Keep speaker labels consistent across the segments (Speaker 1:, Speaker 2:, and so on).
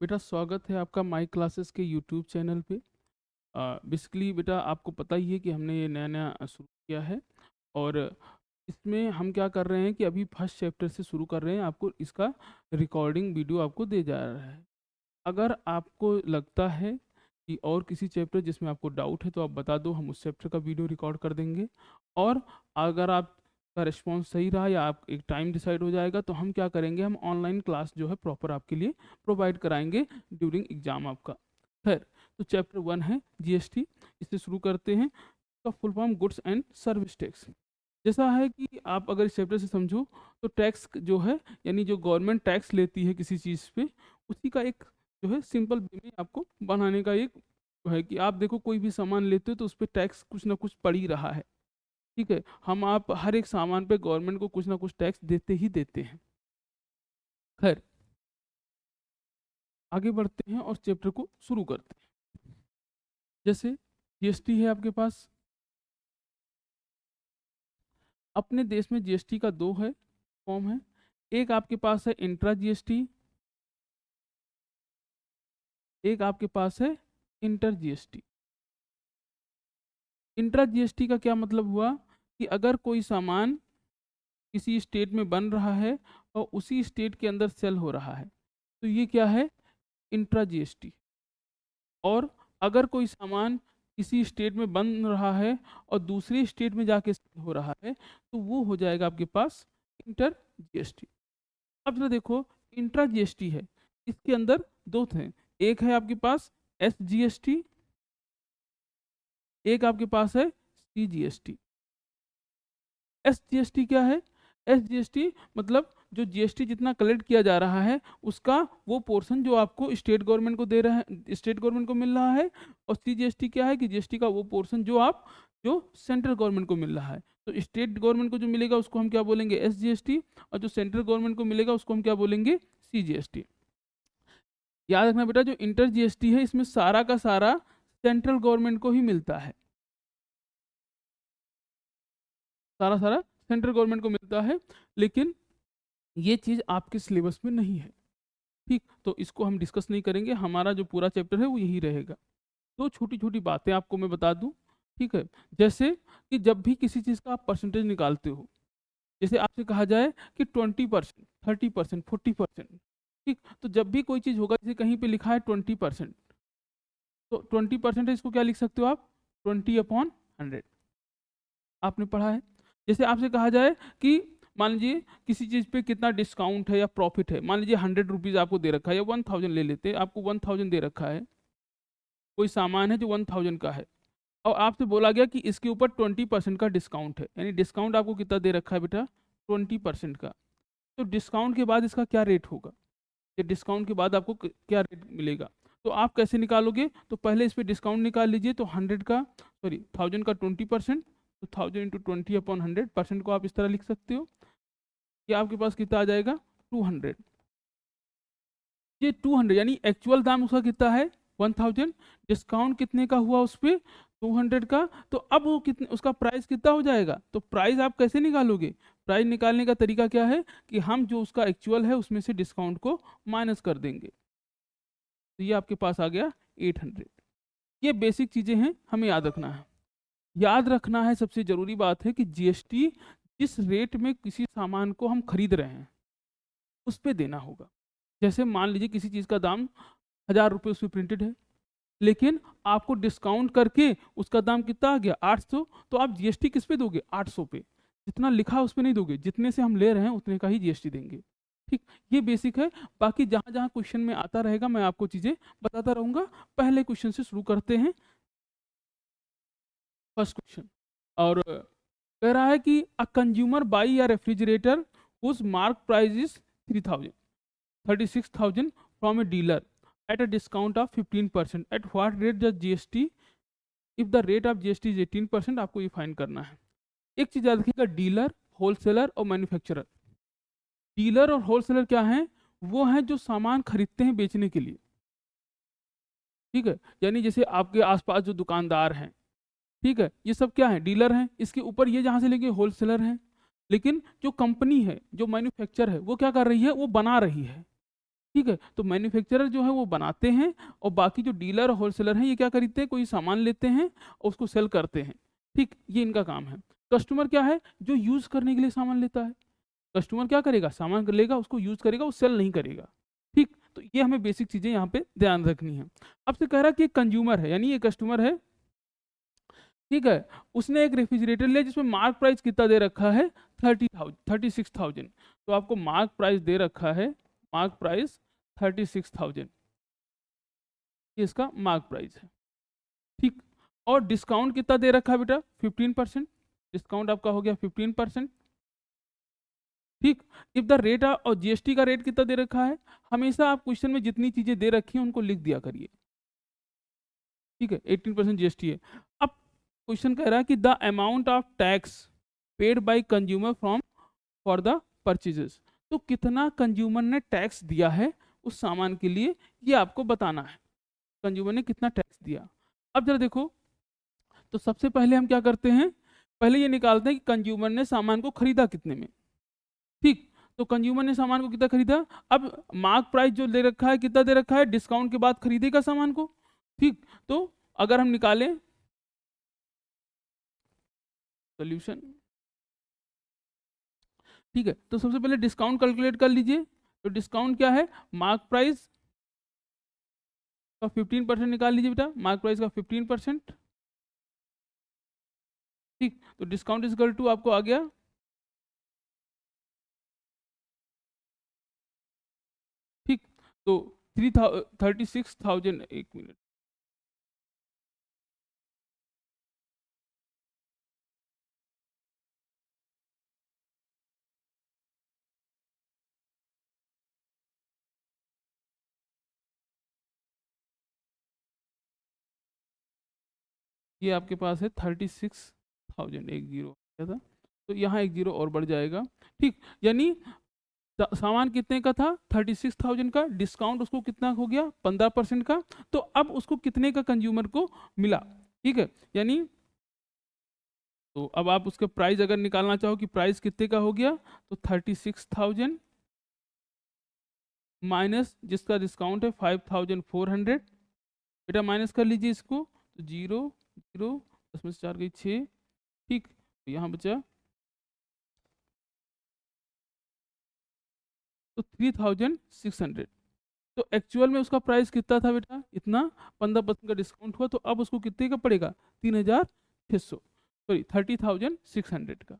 Speaker 1: बेटा स्वागत है आपका माई क्लासेस के यूट्यूब चैनल पे। बेसिकली बेटा आपको पता ही है कि हमने ये नया नया शुरू किया है। और इसमें हम क्या कर रहे हैं कि अभी फर्स्ट चैप्टर से शुरू कर रहे हैं। आपको इसका रिकॉर्डिंग वीडियो आपको दे जा रहा है। अगर आपको लगता है कि और किसी चैप्टर जिसमें आपको डाउट है तो आप बता दो, हम उस चैप्टर का वीडियो रिकॉर्ड कर देंगे। और अगर आपका रिस्पॉन्स सही रहा या आप एक टाइम डिसाइड हो जाएगा तो हम क्या करेंगे, हम ऑनलाइन क्लास जो है प्रॉपर आपके लिए प्रोवाइड कराएंगे ड्यूरिंग एग्जाम आपका। खैर, तो चैप्टर 1 है जीएसटी। इससे शुरू करते हैं। इसका full form goods and service tax. जैसा है कि आप अगर इस चैप्टर से समझो तो टैक्स जो है, यानी जो गवर्नमेंट टैक्स लेती है किसी चीज़ पे, उसी का एक जो है सिंपल वे में आपको बनाने का एक है कि आप देखो कोई भी सामान लेते हो तो उस पर टैक्स कुछ ना कुछ पड़ ही रहा है। ठीक है, हम आप हर एक सामान पे गवर्नमेंट को कुछ ना कुछ टैक्स देते ही देते हैं। खैर, आगे बढ़ते हैं और चैप्टर को शुरू करते हैं। जैसे जीएसटी है आपके पास। अपने देश में जीएसटी का दो है फॉर्म है। एक आपके पास है इंट्रा जीएसटी, एक आपके पास है इंटर जीएसटी। इंट्रा जीएसटी का क्या मतलब हुआ कि अगर कोई सामान किसी स्टेट में बन रहा है और उसी स्टेट के अंदर सेल हो रहा है तो ये क्या है, इंट्रा जीएसटी। और अगर कोई सामान किसी स्टेट में बन रहा है और दूसरी स्टेट में जाके सेल हो रहा है तो वो हो जाएगा आपके पास इंटर जीएसटी। अब जरा देखो, इंट्रा जीएसटी है, इसके अंदर दो थे। एक है आपके पास एस जीएसटी, एक आपके पास है सी जीएसटी। एस जीएसटी क्या है? एस जीएसटी मतलब जो जीएसटी जितना कलेक्ट किया जा रहा है उसका वो पोर्शन जो आपको स्टेट गवर्नमेंट को दे रहा है, स्टेट गवर्नमेंट को मिल रहा है। और सी जीएसटी क्या है कि जीएसटी का वो पोर्शन जो सेंट्रल गवर्नमेंट को मिल रहा है। तो स्टेट गवर्नमेंट को जो मिलेगा उसको हम क्या बोलेंगे, एस जीएसटी। और जो सेंट्रल गवर्नमेंट को मिलेगा उसको हम क्या बोलेंगे, सी जीएसटी। याद रखना बेटा, जो इंटर जीएसटी है इसमें सारा का सारा सेंट्रल गवर्नमेंट को ही मिलता है। सारा सारा सेंट्रल गवर्नमेंट को मिलता है। लेकिन ये चीज़ आपके सिलेबस में नहीं है। ठीक, तो इसको हम डिस्कस नहीं करेंगे। हमारा जो पूरा चैप्टर है वो यही रहेगा। दो छोटी छोटी बातें आपको मैं बता दूं। ठीक है, जैसे कि जब भी किसी चीज़ का आप परसेंटेज निकालते हो, जैसे आपसे कहा जाए कि 20%, 30%, 40%। ठीक, तो जब भी कोई चीज़ होगा, जैसे कहीं पे लिखा है 20%, तो 20% है, इसको क्या लिख सकते हो आप, 20/100। आपने पढ़ा है। जैसे आपसे कहा जाए कि मान लीजिए किसी चीज़ पे कितना डिस्काउंट है या प्रॉफिट है, मान लीजिए 100 रुपीज़ आपको दे रखा है, या 1000 ले लेते हैं, आपको 1000 दे रखा है। कोई सामान है जो 1000 का है और आपसे बोला गया कि इसके ऊपर 20% का डिस्काउंट है, यानी डिस्काउंट आपको कितना दे रखा है बेटा, 20% का। तो डिस्काउंट के बाद इसका क्या रेट होगा, ये डिस्काउंट के बाद आपको क्या रेट मिलेगा। तो आप कैसे निकालोगे, तो पहले इस पर डिस्काउंट निकाल लीजिए। तो 1000 का 20%, तो 1000 × 20/100 को आप इस तरह लिख सकते हो कि आपके पास कितना आ जाएगा, 200। ये 200 यानी एक्चुअल दाम उसका कितना है, 1000। डिस्काउंट कितने का हुआ उस पर, 200 का। तो अब वो कितने, उसका प्राइस कितना हो जाएगा। तो प्राइस आप कैसे निकालोगे, प्राइस निकालने का तरीका क्या है कि हम जो उसका एक्चुअल है उसमें से डिस्काउंट को माइनस कर देंगे। तो ये आपके पास आ गया 800। ये बेसिक चीज़ें हैं, हमें याद रखना है। याद रखना है, सबसे ज़रूरी बात है कि जीएसटी जिस रेट में किसी सामान को हम खरीद रहे हैं उस पे देना होगा। जैसे मान लीजिए किसी चीज़ का दाम 1000 रुपये उस पर प्रिंटेड है, लेकिन आपको डिस्काउंट करके उसका दाम कितना आ गया, 800। तो आप जीएसटी किस पे दोगे, 800 पे। जितना लिखा है उस पे नहीं दोगे, जितने से हम ले रहे हैं उतने का ही जीएसटी देंगे। ठीक, ये बेसिक है। बाकी जहाँ जहाँ क्वेश्चन में आता रहेगा मैं आपको चीज़ें बताता रहूँगा। पहले क्वेश्चन से शुरू करते हैं। फर्स्ट क्वेश्चन, और कह रहा है कि अ कंज्यूमर बाई या refrigerator whose marked price is 3000 36,000 from a dealer at a discount of 15%, at what rate the GST, if the rate of GST is 18%। आपको ये फाइन करना है। एक चीज याद रखिएगा, डीलर, होलसेलर और मैन्युफैक्चरर। डीलर और होलसेलर क्या हैं, वो हैं जो सामान खरीदते हैं बेचने के लिए। ठीक है, यानी जैसे आपके आसपास जो दुकानदार हैं, ठीक है, ये सब क्या है, डीलर हैं। इसके ऊपर ये जहाँ से लेंगे होलसेलर हैं। लेकिन जो कंपनी है, जो मैन्युफैक्चर है, वो क्या कर रही है, वो बना रही है। ठीक है, तो मैन्युफैक्चरर जो है वो बनाते हैं और बाकी जो डीलर होलसेलर हैं ये क्या खरीदते हैं, कोई सामान लेते हैं और उसको सेल करते हैं। ठीक, ये इनका काम है। कस्टमर क्या है, जो यूज़ करने के लिए सामान लेता है। कस्टमर क्या करेगा, सामान लेगा, उसको यूज़ करेगा, वो सेल नहीं करेगा। ठीक, तो ये हमें बेसिक चीज़ें यहाँ पे ध्यान रखनी है। अब से कह रहा है कि कंज्यूमर है, यानी ये कस्टमर है, ठीक है, उसने एक रेफ्रिजरेटर लिया जिसमें मार्क प्राइस कितना दे रखा है, 36,000। तो आपको मार्क प्राइस दे रखा है, मार्क प्राइस 36,000, ये इसका मार्क प्राइस है। ठीक, और डिस्काउंट कितना दे रखा है बेटा, 15%। डिस्काउंट आपका हो गया 15%। ठीक, इफ द रेट और जीएसटी का रेट कितना दे रखा है, हमेशा आप क्वेश्चन में जितनी चीजें दे रखी हैं उनको लिख दिया करिए। ठीक है, 18% जीएसटी है। अब क्वेश्चन कह रहा है कि the amount of tax paid by consumer from for the purchases, तो कितना कंज्यूमर ने टैक्स दिया है उस सामान के लिए, ये आपको बताना है, कंज्यूमर ने कितना टैक्स दिया। अब जरा देखो, तो सबसे पहले हम क्या करते हैं, पहले ये निकालते हैं कि कंज्यूमर ने सामान को खरीदा कितने में। ठीक, तो कंज्यूमर ने सामान को कितना खरीदा, अब मार्क प्राइस जो दे रखा है कितना दे रखा है, डिस्काउंट के बाद खरीदेगा सामान को। ठीक, तो अगर हम निकालें सोल्यूशन, ठीक है, तो सबसे पहले डिस्काउंट कैलकुलेट कर लीजिए। तो डिस्काउंट क्या है, मार्क प्राइस का 15% निकाल लीजिए बेटा, मार्क प्राइस का 15%। ठीक, तो डिस्काउंट इज इक्वल टू आपको आ गया, ठीक, तो 36,000, एक मिनट, ये आपके पास है 36,000, एक जीरो क्या था, तो यहाँ एक जीरो और बढ़ जाएगा। ठीक, यानी सामान कितने का था, 36,000 का, डिस्काउंट उसको कितना हो गया, 15% का, तो अब उसको कितने का कंज्यूमर को मिला। ठीक है, यानी तो अब आप उसके प्राइस अगर निकालना चाहो कि प्राइस कितने का हो गया, तो 36,000 माइनस जिसका डिस्काउंट है 5,400, बेटा माइनस कर लीजिए इसको, तो जीरो जीरो, 10 में से 4 गई 6। ठीक, तो यहाँ बचा तो 3,600। तो एक्चुअल में उसका प्राइस कितना था बेटा, इतना, 15% का डिस्काउंट हुआ, तो अब उसको कितने का पड़ेगा, 3,600, सॉरी 30,600 का।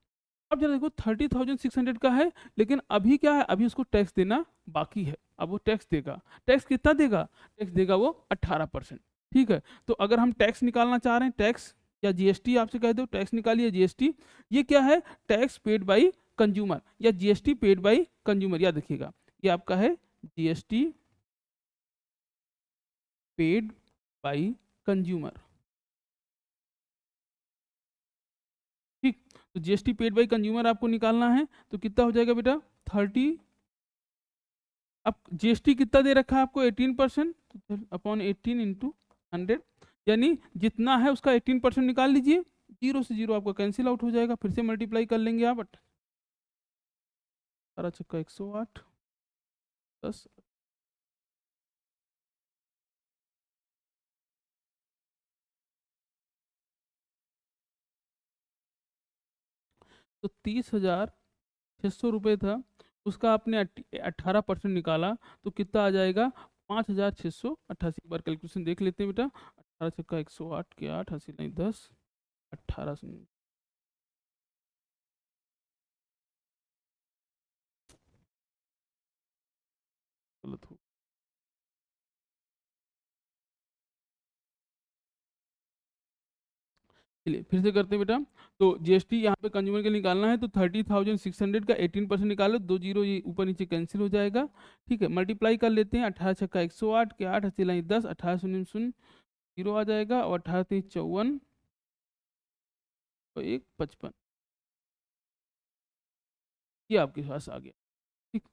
Speaker 1: अब जरा देखो 30,600 का है, लेकिन अभी क्या है, अभी उसको टैक्स देना बाकी है, अब वो टैक्स देगा। टैक्स कितना देगा, टैक्स देगा वो 18%। ठीक है, तो अगर हम टैक्स निकालना चाह रहे हैं, टैक्स या जीएसटी आपसे कह दो, टैक्स निकालिए जीएसटी, ये क्या है, टैक्स पेड बाई कंज्यूमर या जीएसटी पेड बाई कंज्यूमर, याद रखिएगा ये आपका है जीएसटी पेड बाई कंज्यूमर। ठीक, तो जीएसटी पेड बाई कंज्यूमर आपको निकालना है, तो कितना हो जाएगा बेटा, 30, अब जीएसटी कितना दे रखा है आपको, 18%, तो अपॉन 18 × 100, यानी जितना है उसका 18% निकाल लीजिए, जीरो से जीरो आपका कैंसिल आउट हो जाएगा, फिर से मल्टीप्लाई कर लेंगे आप, 18 × 108 10, तो 30,600 रुपये था, उसका आपने 18% निकाला, तो कितना आ जाएगा, 5,688। एक बार कैलकुलेशन देख लेते हैं बेटा, 18 × 108 के 8, 80 नहीं 10, 18 गलत हो, चलिए फिर से करते हैं बेटा। तो जीएसटी यहाँ पे कंज्यूमर के लिए निकालना है, तो 30,600 का 18% निकालो, दो जीरो ये ऊपर नीचे कैंसिल हो जाएगा। ठीक है, मल्टीप्लाई कर लेते हैं, 18 × 108 के 8, 80 नहीं 10, 18 शून्य शून्य जीरो आ जाएगा, और 18 3 54 और 1 55, ये आपके पास आ गया। ठीक,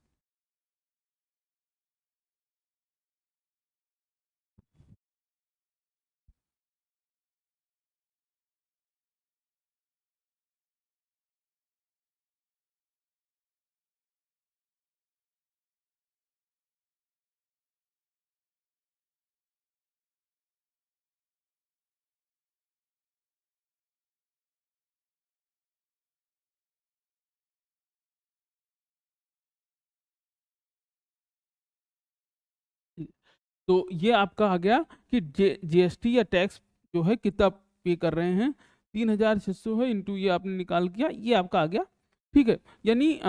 Speaker 1: तो ये आपका आ गया कि जीएसटी या टैक्स जो है कितना पे कर रहे हैं, 3600 है इंटू ये आपने निकाल किया, ये आपका आ गया। ठीक है, यानी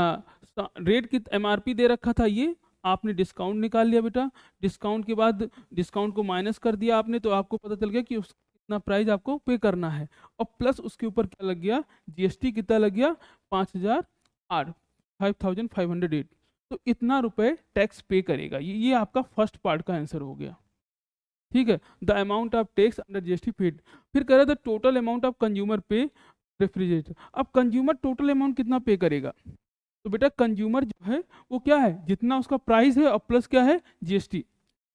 Speaker 1: रेट की एमआरपी दे रखा था, ये आपने डिस्काउंट निकाल लिया बेटा, डिस्काउंट के बाद डिस्काउंट को माइनस कर दिया आपने, तो आपको पता चल गया कि उस कितना प्राइस आपको पे करना है, और प्लस उसके ऊपर क्या लग गया, जीएसटी कितना लग गया, 5008, 5508, तो इतना रुपए टैक्स पे करेगा। ये आपका फर्स्ट पार्ट का आंसर हो गया। ठीक है, the amount of tax under GST paid. फिर कह रहा था टोटल अमाउंट ऑफ कंज्यूमर पे रेफ्रिजरेटर। अब कंज्यूमर टोटल अमाउंट कितना पे करेगा, तो बेटा कंज्यूमर जो है वो क्या है, जितना उसका प्राइस है और प्लस क्या है, जीएसटी।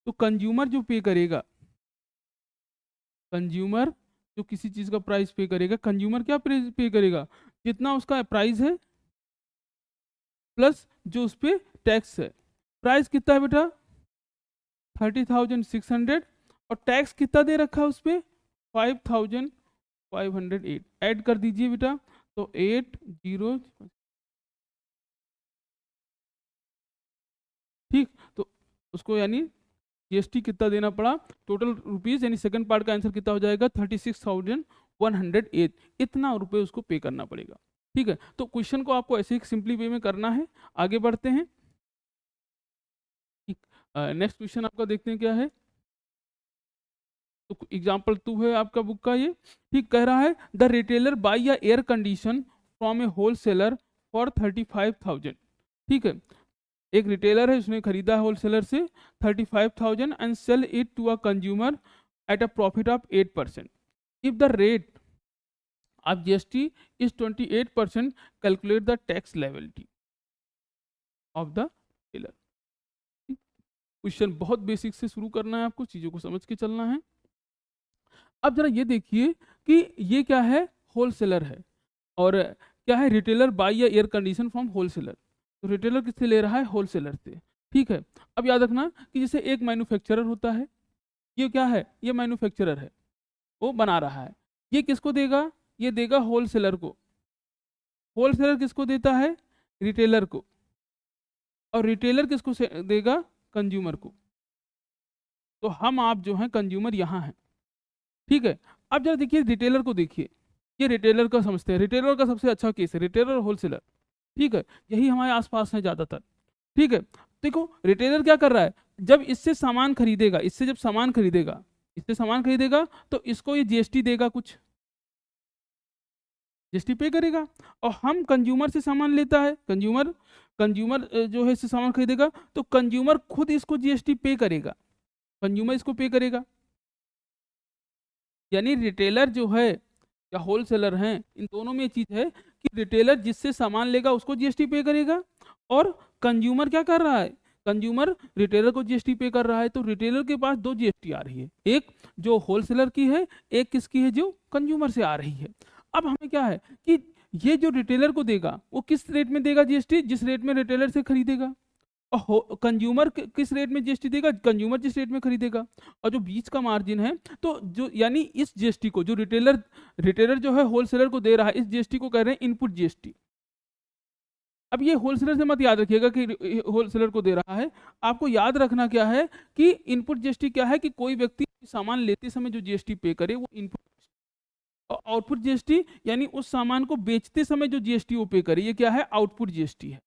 Speaker 1: तो कंज्यूमर जो पे करेगा, कंज्यूमर जो किसी चीज का प्राइस पे करेगा, कंज्यूमर क्या पे करेगा, जितना उसका प्राइस है प्लस जो उस पर टैक्स है। प्राइस कितना है बेटा, 30,600, और टैक्स कितना दे रखा है उस पर, 5,508। ऐड कर दीजिए बेटा, तो 80, ठीक, तो उसको यानी जीएसटी कितना देना पड़ा, टोटल रुपीज, यानी सेकंड पार्ट का आंसर कितना हो जाएगा, 36,108, इतना रुपए उसको पे करना पड़ेगा। ठीक है, तो क्वेश्चन को आपको ऐसे ही सिंपली वे में करना है। आगे बढ़ते हैं, नेक्स्ट क्वेश्चन आपका देखते हैं क्या है। तो एग्जाम्पल 2 है आपका बुक का ये। ठीक, कह रहा है द रिटेलर बाई या air condition from a wholesaler for 35,000। ठीक है, एक रिटेलर है, उसने खरीदा होलसेलर से 35,000 and sell it to a consumer at a profit of 8%। If the rate of GST is 28%, calculate the tax liability of the retailer. Question बहुत basic से शुरू करना है आपको, चीजों को समझ के चलना है। अब जरा ये देखिए कि ये क्या है, होलसेलर है, और क्या है, रिटेलर बाई या एयर कंडीशन फ्रॉम होलसेलर। तो रिटेलर किससे ले रहा है, होलसेलर से। ठीक है, अब याद रखना कि जैसे एक मैन्युफैक्चरर होता है, ये क्या है, ये मैन्युफैक्चरर है, वो बना रहा है, ये किसको देगा, ये देगा होलसेलर को। होलसेलर किसको देता है, रिटेलर को, और रिटेलर किसको देगा, कंज्यूमर को। तो हम आप जो हैं कंज्यूमर यहाँ हैं। ठीक है, अब जरा देखिए रिटेलर को, देखिए ये रिटेलर का समझते हैं, रिटेलर का सबसे अच्छा केस है रिटेलर और होलसेलर। ठीक है, यही हमारे आसपास है ज़्यादातर। ठीक है, देखो रिटेलर क्या कर रहा है, जब इससे सामान खरीदेगा, इससे जब सामान खरीदेगा, इससे सामान खरीदेगा, तो इसको ये जीएसटी देगा, कुछ जीएसटी पे करेगा। और हम कंज्यूमर से सामान लेता है, कंज्यूमर कंज्यूमर जो है इससे सामान खरीदेगा, तो कंज्यूमर खुद इसको जीएसटी पे करेगा, कंज्यूमर इसको पे करेगा। यानी रिटेलर जो है या होलसेलर हैं, इन दोनों में ये चीज है कि रिटेलर जिससे सामान लेगा उसको जीएसटी पे करेगा, और कंज्यूमर क्या कर रहा है, कंज्यूमर रिटेलर को जीएसटी पे कर रहा है। तो रिटेलर के पास दो जीएसटी आ रही है, एक जो होलसेलर की है, एक किसकी है, जो कंज्यूमर से आ रही है। अब हमें क्या है कि ये जो रिटेलर को देगा वो किस रेट में देगा जीएसटी, जिस रेट में रिटेलर से खरीदेगा, और कंज्यूमर किस रेट में जीएसटी देगा, कंज्यूमर जिस रेट में खरीदेगा, और जो बीच का मार्जिन है, तो जो यानी इस जीएसटी को जो रिटेलर जो है होलसेलर को दे रहा है, इस जीएसटी को कह रहे हैं इनपुट जीएसटी। अब ये होलसेलर से मत याद रखिएगा कि होलसेलर को दे रहा है, आपको याद रखना क्या है कि इनपुट जीएसटी क्या है, कि कोई व्यक्ति सामान लेते समय जो जीएसटी पे करे वो इनपुट, और आउटपुट जीएसटी यानी उस सामान को बेचते समय जो जीएसटी वो पे करे, ये क्या है, आउटपुट जीएसटी है।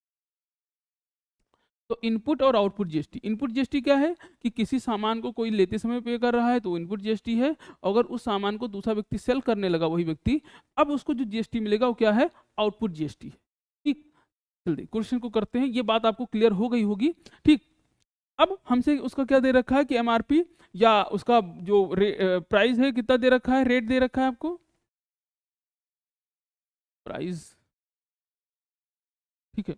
Speaker 1: तो इनपुट और आउटपुट जीएसटी, इनपुट जीएसटी क्या है कि किसी सामान को कोई लेते समय पे कर रहा है तो इनपुट जीएसटी है, अगर उस सामान को दूसरा व्यक्ति सेल करने लगा, वही व्यक्ति, अब उसको जो जीएसटी मिलेगा वो क्या है, आउटपुट जीएसटी है। ठीक, जल्दी क्वेश्चन को करते हैं, ये बात आपको क्लियर हो गई होगी। ठीक, अब हमसे उसका क्या दे रखा है कि एमआरपी या उसका जो प्राइस है कितना दे रखा है, रेट दे रखा है आपको, प्राइस। ठीक है,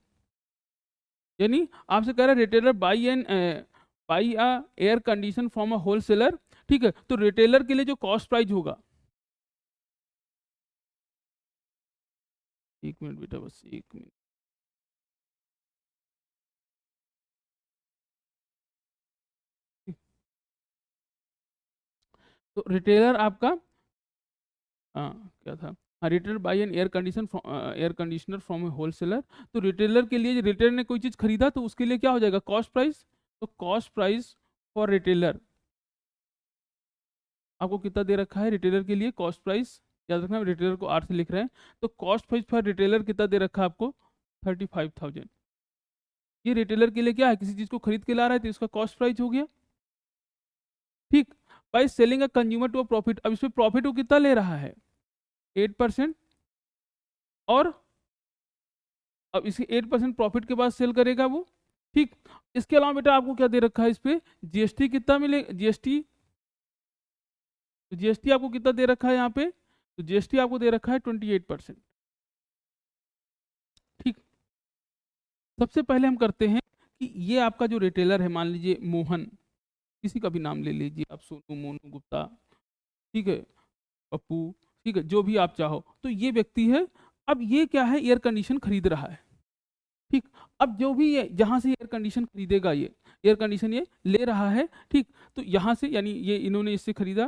Speaker 1: यानी आपसे कह रहा है retailer by a air condition from a wholesaler. ठीक है, तो रिटेलर के लिए जो कॉस्ट प्राइस होगा, एक मिनट बेटा, बस एक मिनट, तो रिटेलर आपका क्या था, हाँ, retailer buy an air conditioner from a wholesaler. तो रिटेलर के लिए, रिटेलर ने कोई चीज खरीदा तो उसके लिए क्या हो जाएगा, कॉस्ट प्राइस। तो कॉस्ट प्राइस फॉर रिटेलर आपको कितना दे रखा है रिटेलर के लिए कॉस्ट प्राइस, याद रखना रिटेलर को आर से लिख रहे हैं, तो कॉस्ट प्राइस फॉर रिटेलर कितना दे रखा है आपको 35,000। ये रिटेलर के लिए क्या है, किसी चीज को खरीद के ला रहा है तो इसका कॉस्ट प्राइस हो गया, ठीक। By selling a consumer to a profit, अब इसमें प्रॉफिट वो कितना ले रहा है 8%, और अब इसके 8% प्रॉफिट के बाद सेल करेगा वो, ठीक। इसके अलावा बेटा आपको क्या दे रखा है इस पे जीएसटी कितना मिलेगा, जीएसटी, तो जीएसटी आपको कितना दे रखा है यहाँ पे, तो जीएसटी आपको दे रखा है 28%, ठीक। सबसे पहले हम करते हैं कि ये आपका जो रिटेलर है, मान लीजिए मोहन, किसी का भी नाम ले लीजिए आप, सोनू, मोनू, गुप्ता, ठीक है, पप्पू, ठीक है, जो भी आप चाहो, तो ये व्यक्ति है। अब ये क्या है, एयर कंडीशन खरीद रहा है, ठीक। अब जो भी ये जहाँ से एयर कंडीशन खरीदेगा, ये एयर कंडीशन ये ले रहा है, ठीक। तो यहाँ से यानी ये इन्होंने इससे खरीदा,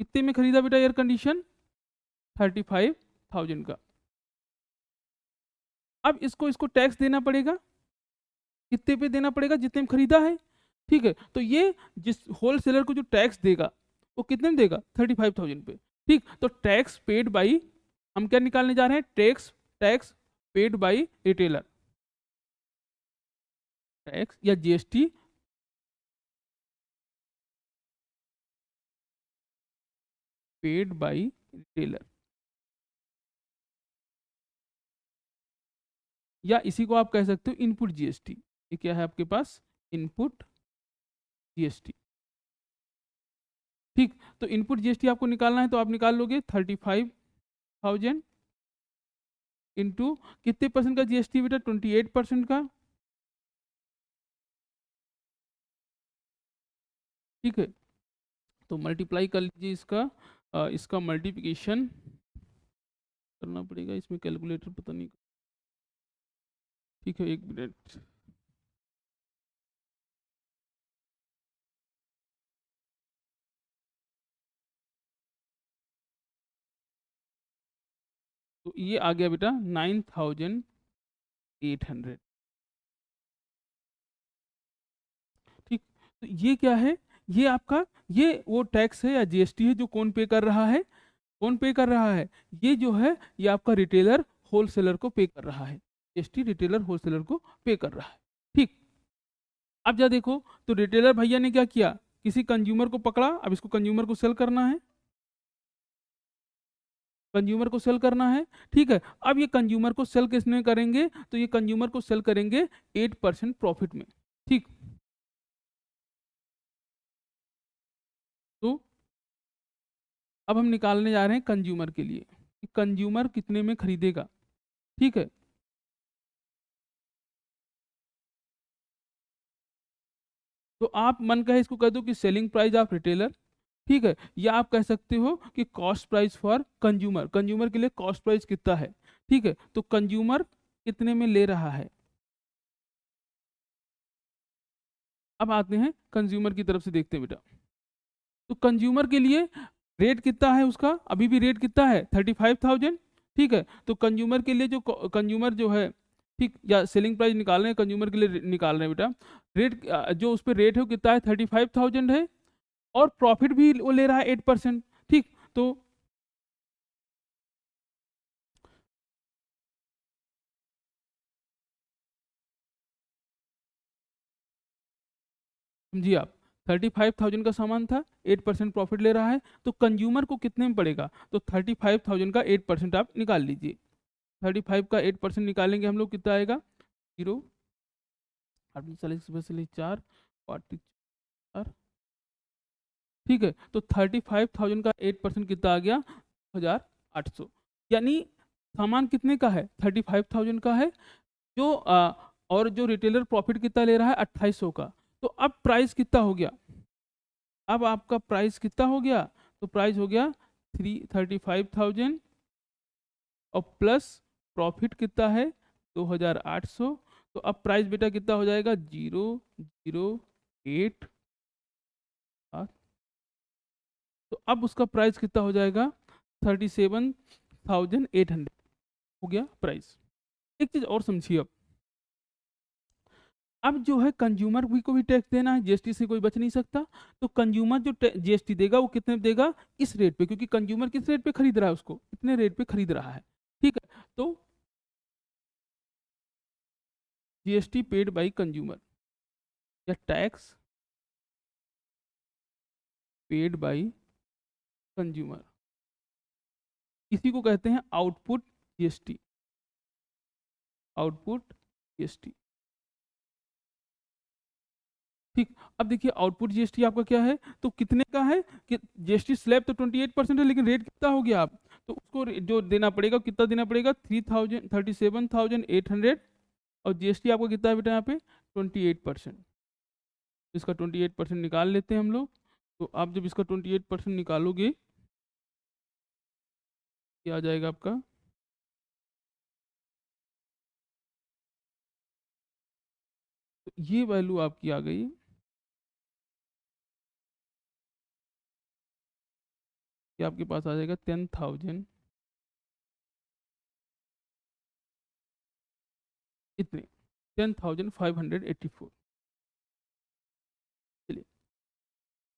Speaker 1: कितने में खरीदा बेटा एयर कंडीशन 35,000 का। अब इसको इसको टैक्स देना पड़ेगा, कितने पे देना पड़ेगा, जितने में खरीदा है, ठीक है। तो ये जिस होलसेलर को जो टैक्स देगा वो कितने में देगा 35,000 पे, ठीक। तो टैक्स पेड बाई, हम क्या निकालने जा रहे हैं, tax tax paid by retailer, tax या जीएसटी पेड बाई रिटेलर, या इसी को आप कह सकते हो इनपुट जीएसटी। ये क्या है आपके पास, इनपुट जीएसटी, ठीक। तो इनपुट जीएसटी आपको निकालना है तो आप निकाल लोगे 35,000 इंटू कितने परसेंट का जीएसटी बेटा, 28% का, ठीक है। तो मल्टीप्लाई कर लीजिए इसका, इसका मल्टीप्लिकेशन करना पड़ेगा, इसमें कैलकुलेटर पता नहीं, ठीक है, एक मिनट, तो ये आ गया बेटा 9,800, ठीक। तो ये क्या है, ये आपका, ये वो टैक्स है या जीएसटी है जो कौन पे कर रहा है, कौन पे कर रहा है, ये जो है ये आपका रिटेलर होलसेलर को पे कर रहा है, जीएसटी रिटेलर होलसेलर को पे कर रहा है, ठीक। अब जा देखो, तो रिटेलर भैया ने क्या किया, किसी कंज्यूमर को पकड़ा, अब इसको कंज्यूमर को सेल करना है, कंज्यूमर को सेल करना है, ठीक है। अब ये कंज्यूमर को सेल किसने करेंगे, तो ये कंज्यूमर को सेल करेंगे 8% प्रॉफिट में, ठीक। तो अब हम निकालने जा रहे हैं कंज्यूमर के लिए, कंज्यूमर कितने में खरीदेगा, ठीक है। तो आप मन कहे इसको कह दो कि सेलिंग प्राइस ऑफ रिटेलर, ठीक है, या आप कह सकते हो कि cost price for consumer, consumer के लिए कॉस्ट प्राइस कितना है, ठीक है। तो कंज्यूमर कितने में ले रहा है, अब आते हैं कंज्यूमर की तरफ से देखते हैं बेटा। तो कंज्यूमर के लिए रेट कितना है उसका, अभी भी रेट कितना है 35,000, ठीक है। तो कंज्यूमर के लिए जो कंज्यूमर जो है, ठीक, या सेलिंग प्राइस निकाल रहे हैं कंज्यूमर के लिए निकाल रहे हैं बेटा, रेट जो उस पर रेट है वो कितना है 35,000 है, और प्रॉफिट भी वो ले रहा है 8%, ठीक। तो समझिए आप, 35,000 का सामान था, 8% प्रॉफिट ले रहा है, तो कंज्यूमर को कितने में पड़ेगा, तो 35,000 का 8% आप निकाल लीजिए, 35 का 8% निकालेंगे हम लोग, कितना आएगा 0, 4, 4, ठीक है। तो 35,000 का 8% कितना आ गया 2,800, यानी सामान कितने का है 35,000 का है, जो और जो रिटेलर प्रॉफिट कितना ले रहा है 2,800 का। तो अब प्राइस कितना हो गया, अब आपका प्राइस कितना हो गया, तो प्राइस हो गया 35,000, और प्लस प्रॉफिट कितना है 2,800, तो अब प्राइस बेटा कितना हो जाएगा 008, तो अब उसका प्राइस कितना हो जाएगा 37,800 हो गया प्राइस। एक चीज और समझिए, अब अब जो है कंज्यूमर भी को भी टैक्स देना है, जीएसटी से कोई बच नहीं सकता। तो कंज्यूमर जो जीएसटी देगा वो कितने पे देगा, इस रेट पे, क्योंकि कंज्यूमर किस रेट पे खरीद रहा है उसको, इतने रेट पे खरीद रहा है। ठीक है, तो जीएसटी पेड बाई कंज्यूमर या टैक्स पेड बाई कंज्यूमर, इसी को कहते हैं आउटपुट जीएसटी, आउटपुट जीएसटी। ठीक, अब देखिए आउटपुट जीएसटी आपका क्या है, तो कितने का है कि जीएसटी स्लैब तो 28% है, लेकिन रेट कितना हो गया आप, तो उसको जो देना पड़ेगा, कितना देना पड़ेगा, 37,800, और जीएसटी आपका कितना है बेटा यहाँ पे 28%। इसका 28% निकाल लेते हैं हम लोग। तो आप जब इसका 28% निकालोगे, क्या आ जाएगा आपका, तो ये वैल्यू आपकी आ गई, कि आपके पास आ जाएगा 10,000, इतने 10,584। चलिए,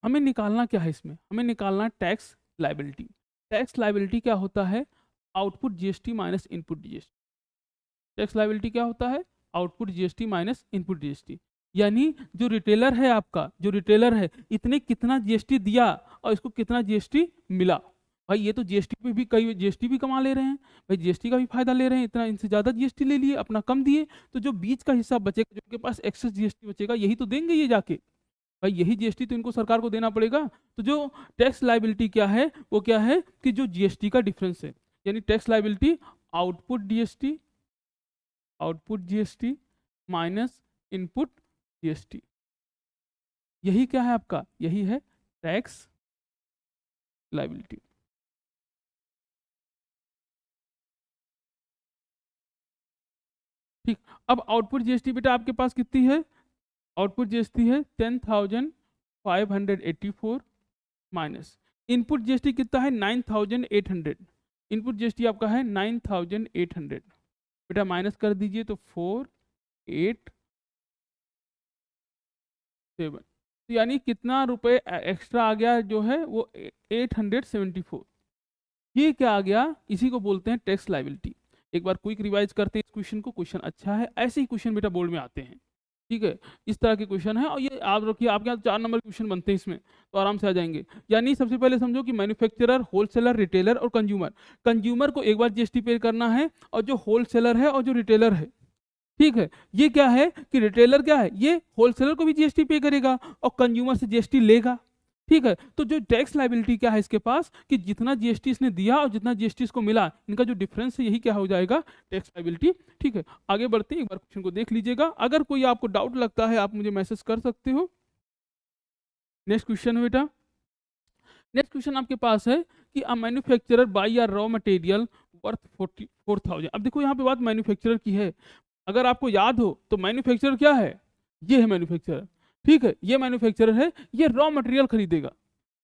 Speaker 1: हमें निकालना क्या है इसमें, हमें निकालना टैक्स लाइबिलिटी। टैक्स लाइबिलिटी क्या होता है, output GST minus input GST. Tax liability क्या होता है, output GST minus input GST. यानी जो रिटेलर है आपका, जो रिटेलर है, इतने कितना जीएसटी दिया और इसको कितना जीएसटी मिला। भाई ये तो जीएसटी पे भी, कई जीएसटी भी कमा ले रहे हैं, भाई जीएसटी का भी फायदा ले रहे हैं, इतना इनसे ज्यादा जीएसटी ले लिए, अपना कम दिए, तो जो बीच का हिस्सा बचेगा, जो उनके पास एक्सेस जीएसटी बचेगा, यही तो देंगे ये जाके, भाई यही जीएसटी तो इनको सरकार को देना पड़ेगा। तो जो टैक्स लाइबिलिटी क्या है, वो क्या है कि जो जीएसटी का डिफरेंस है, यानी tax liability output GST, output GST minus input GST, यही क्या है आपका, यही है टैक्स लाइबिलिटी। ठीक, अब आउटपुट जीएसटी बेटा आपके पास कितनी है, आउटपुट जीएसटी है 10,584 माइनस इनपुट जीएसटी कितना है 9,800, इनपुट जीएसटी आपका है 9,800, बेटा माइनस कर दीजिए तो 487, तो यानी कितना रुपए एक्स्ट्रा आ गया जो है वो 874। ये क्या आ गया, इसी को बोलते हैं टैक्स लाइबिलिटी। एक बार क्विक रिवाइज करते हैं इस क्वेश्चन को, क्वेश्चन अच्छा है, ऐसे ही क्वेश्चन बेटा बोर्ड में आते हैं। ठीक है, इस तरह के क्वेश्चन है, और ये आप रखिए, आपके यहाँ 4 नंबर क्वेश्चन बनते हैं इसमें, तो आराम से आ जाएंगे। यानी सबसे पहले समझो कि मैन्युफैक्चरर, होलसेलर, रिटेलर और कंज्यूमर। कंज्यूमर को एक बार जीएसटी पे करना है, और जो होलसेलर है और जो रिटेलर है, ठीक है, ये क्या है कि रिटेलर क्या है, ये होलसेलर को भी जीएसटी पे करेगा और कंज्यूमर से जीएसटी लेगा। ठीक है, तो जो टैक्स लाइबिलिटी क्या है इसके पास, कि जितना जीएसटी इसने दिया और जितना जीएसटी इसको मिला, इनका जो डिफरेंस है, यही क्या हो जाएगा, टैक्स लाइबिलिटी। ठीक है, आगे बढ़ते हैं, एक बार क्वेश्चन को देख लीजिएगा, अगर कोई आपको डाउट लगता है आप मुझे मैसेज कर सकते हो। नेक्स्ट क्वेश्चन है बेटा, नेक्स्ट क्वेश्चन आपके पास है कि अ मैन्युफैक्चरर बाई या रॉ मटेरियल वर्थ 44,000। अब देखो यहाँ पे बात मैन्युफैक्चरर की है, अगर आपको याद हो तो मैन्युफैक्चरर क्या है, ये है मैन्युफैक्चरर। ठीक है, ये मैन्युफैक्चरर है, ये रॉ मटेरियल खरीदेगा,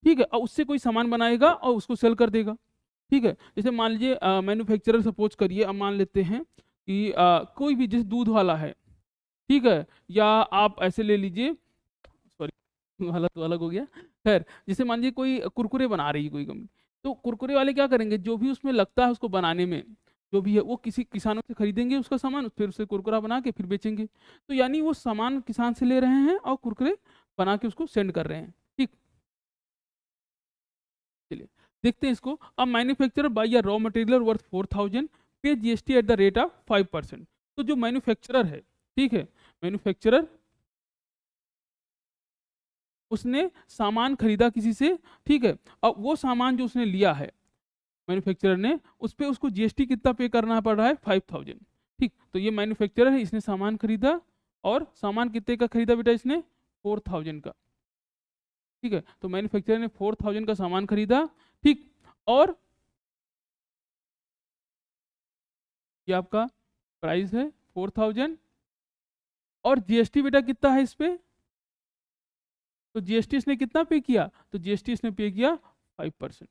Speaker 1: ठीक है, और उससे कोई सामान बनाएगा और उसको सेल कर देगा। ठीक है, जैसे मान लीजिए मैन्युफैक्चरर, सपोज करिए, अब मान लेते हैं कि कोई भी, जैसे दूध वाला है, ठीक है, या आप ऐसे ले लीजिए, सॉरी वाला तो अलग हो गया, खैर जैसे मान लीजिए कोई कुरकुरे बना रही है कोई कंपनी, तो कुरकुरे वाले क्या करेंगे, जो भी उसमें लगता है उसको बनाने में, जो भी है वो किसी किसानों से खरीदेंगे उसका सामान, फिर उसे कुरकुरा बना के फिर बेचेंगे। तो यानी वो सामान किसान से ले रहे हैं और कुरकुरे बना के उसको सेंड कर रहे हैं। ठीक, चलिए देखते हैं इसको। अब मैन्युफैक्चरर बाई या रॉ मटेरियल वर्थ 4,000 पे GST at the rate of 5%। तो जो मैन्युफैक्चरर है, ठीक है, मैन्युफैक्चरर, उसने सामान खरीदा किसी से, ठीक है, और वो सामान जो उसने लिया है मैन्युफैक्चरर ने, उस पर उसको जीएसटी कितना पे करना पड़ रहा है, 5,000। ठीक, तो ये मैन्युफैक्चरर है, इसने सामान खरीदा, और सामान कितने का खरीदा बेटा इसने, 4,000 का। ठीक है, तो मैन्युफैक्चरर ने 4,000 का सामान खरीदा, ठीक, और ये आपका प्राइस है 4,000, और जीएसटी बेटा कितना है इस पे, तो जीएसटी इसने कितना पे किया, तो जीएसटी इसने पे किया 5%।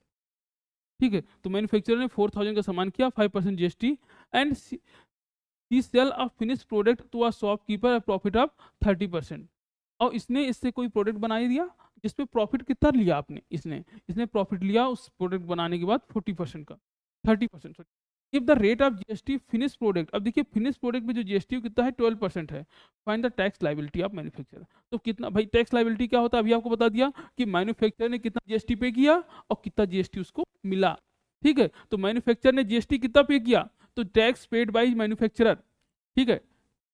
Speaker 1: ठीक है, तो मैन्युफैक्चरर ने 4,000 का सामान किया, 5% GST, and he sell a finish product to a shopkeeper profit of 30%। और इसने इससे कोई प्रोडक्ट बना ही दिया जिसपे प्रॉफिट कितना लिया आपने, इसने इसने प्रॉफिट लिया उस प्रोडक्ट बनाने के बाद 40% का, 30%। If the rate of GST finish product, अब देखिए फिनिश प्रोडक्ट में जो जीएसटी कितना है 12% है। Find the tax liability of manufacturer. तो कितना भाई टैक्स लाइबिलिटी क्या होता है, अभी आपको बता दिया कि मैन्युफैक्चरर ने कितना जीएसटी पे किया और कितना जीएसटी उसको मिला। ठीक है, तो मैन्युफैक्चरर ने जीएसटी कितना पे किया, तो टैक्स पेड बाई मैन्युफैक्चरर। ठीक है,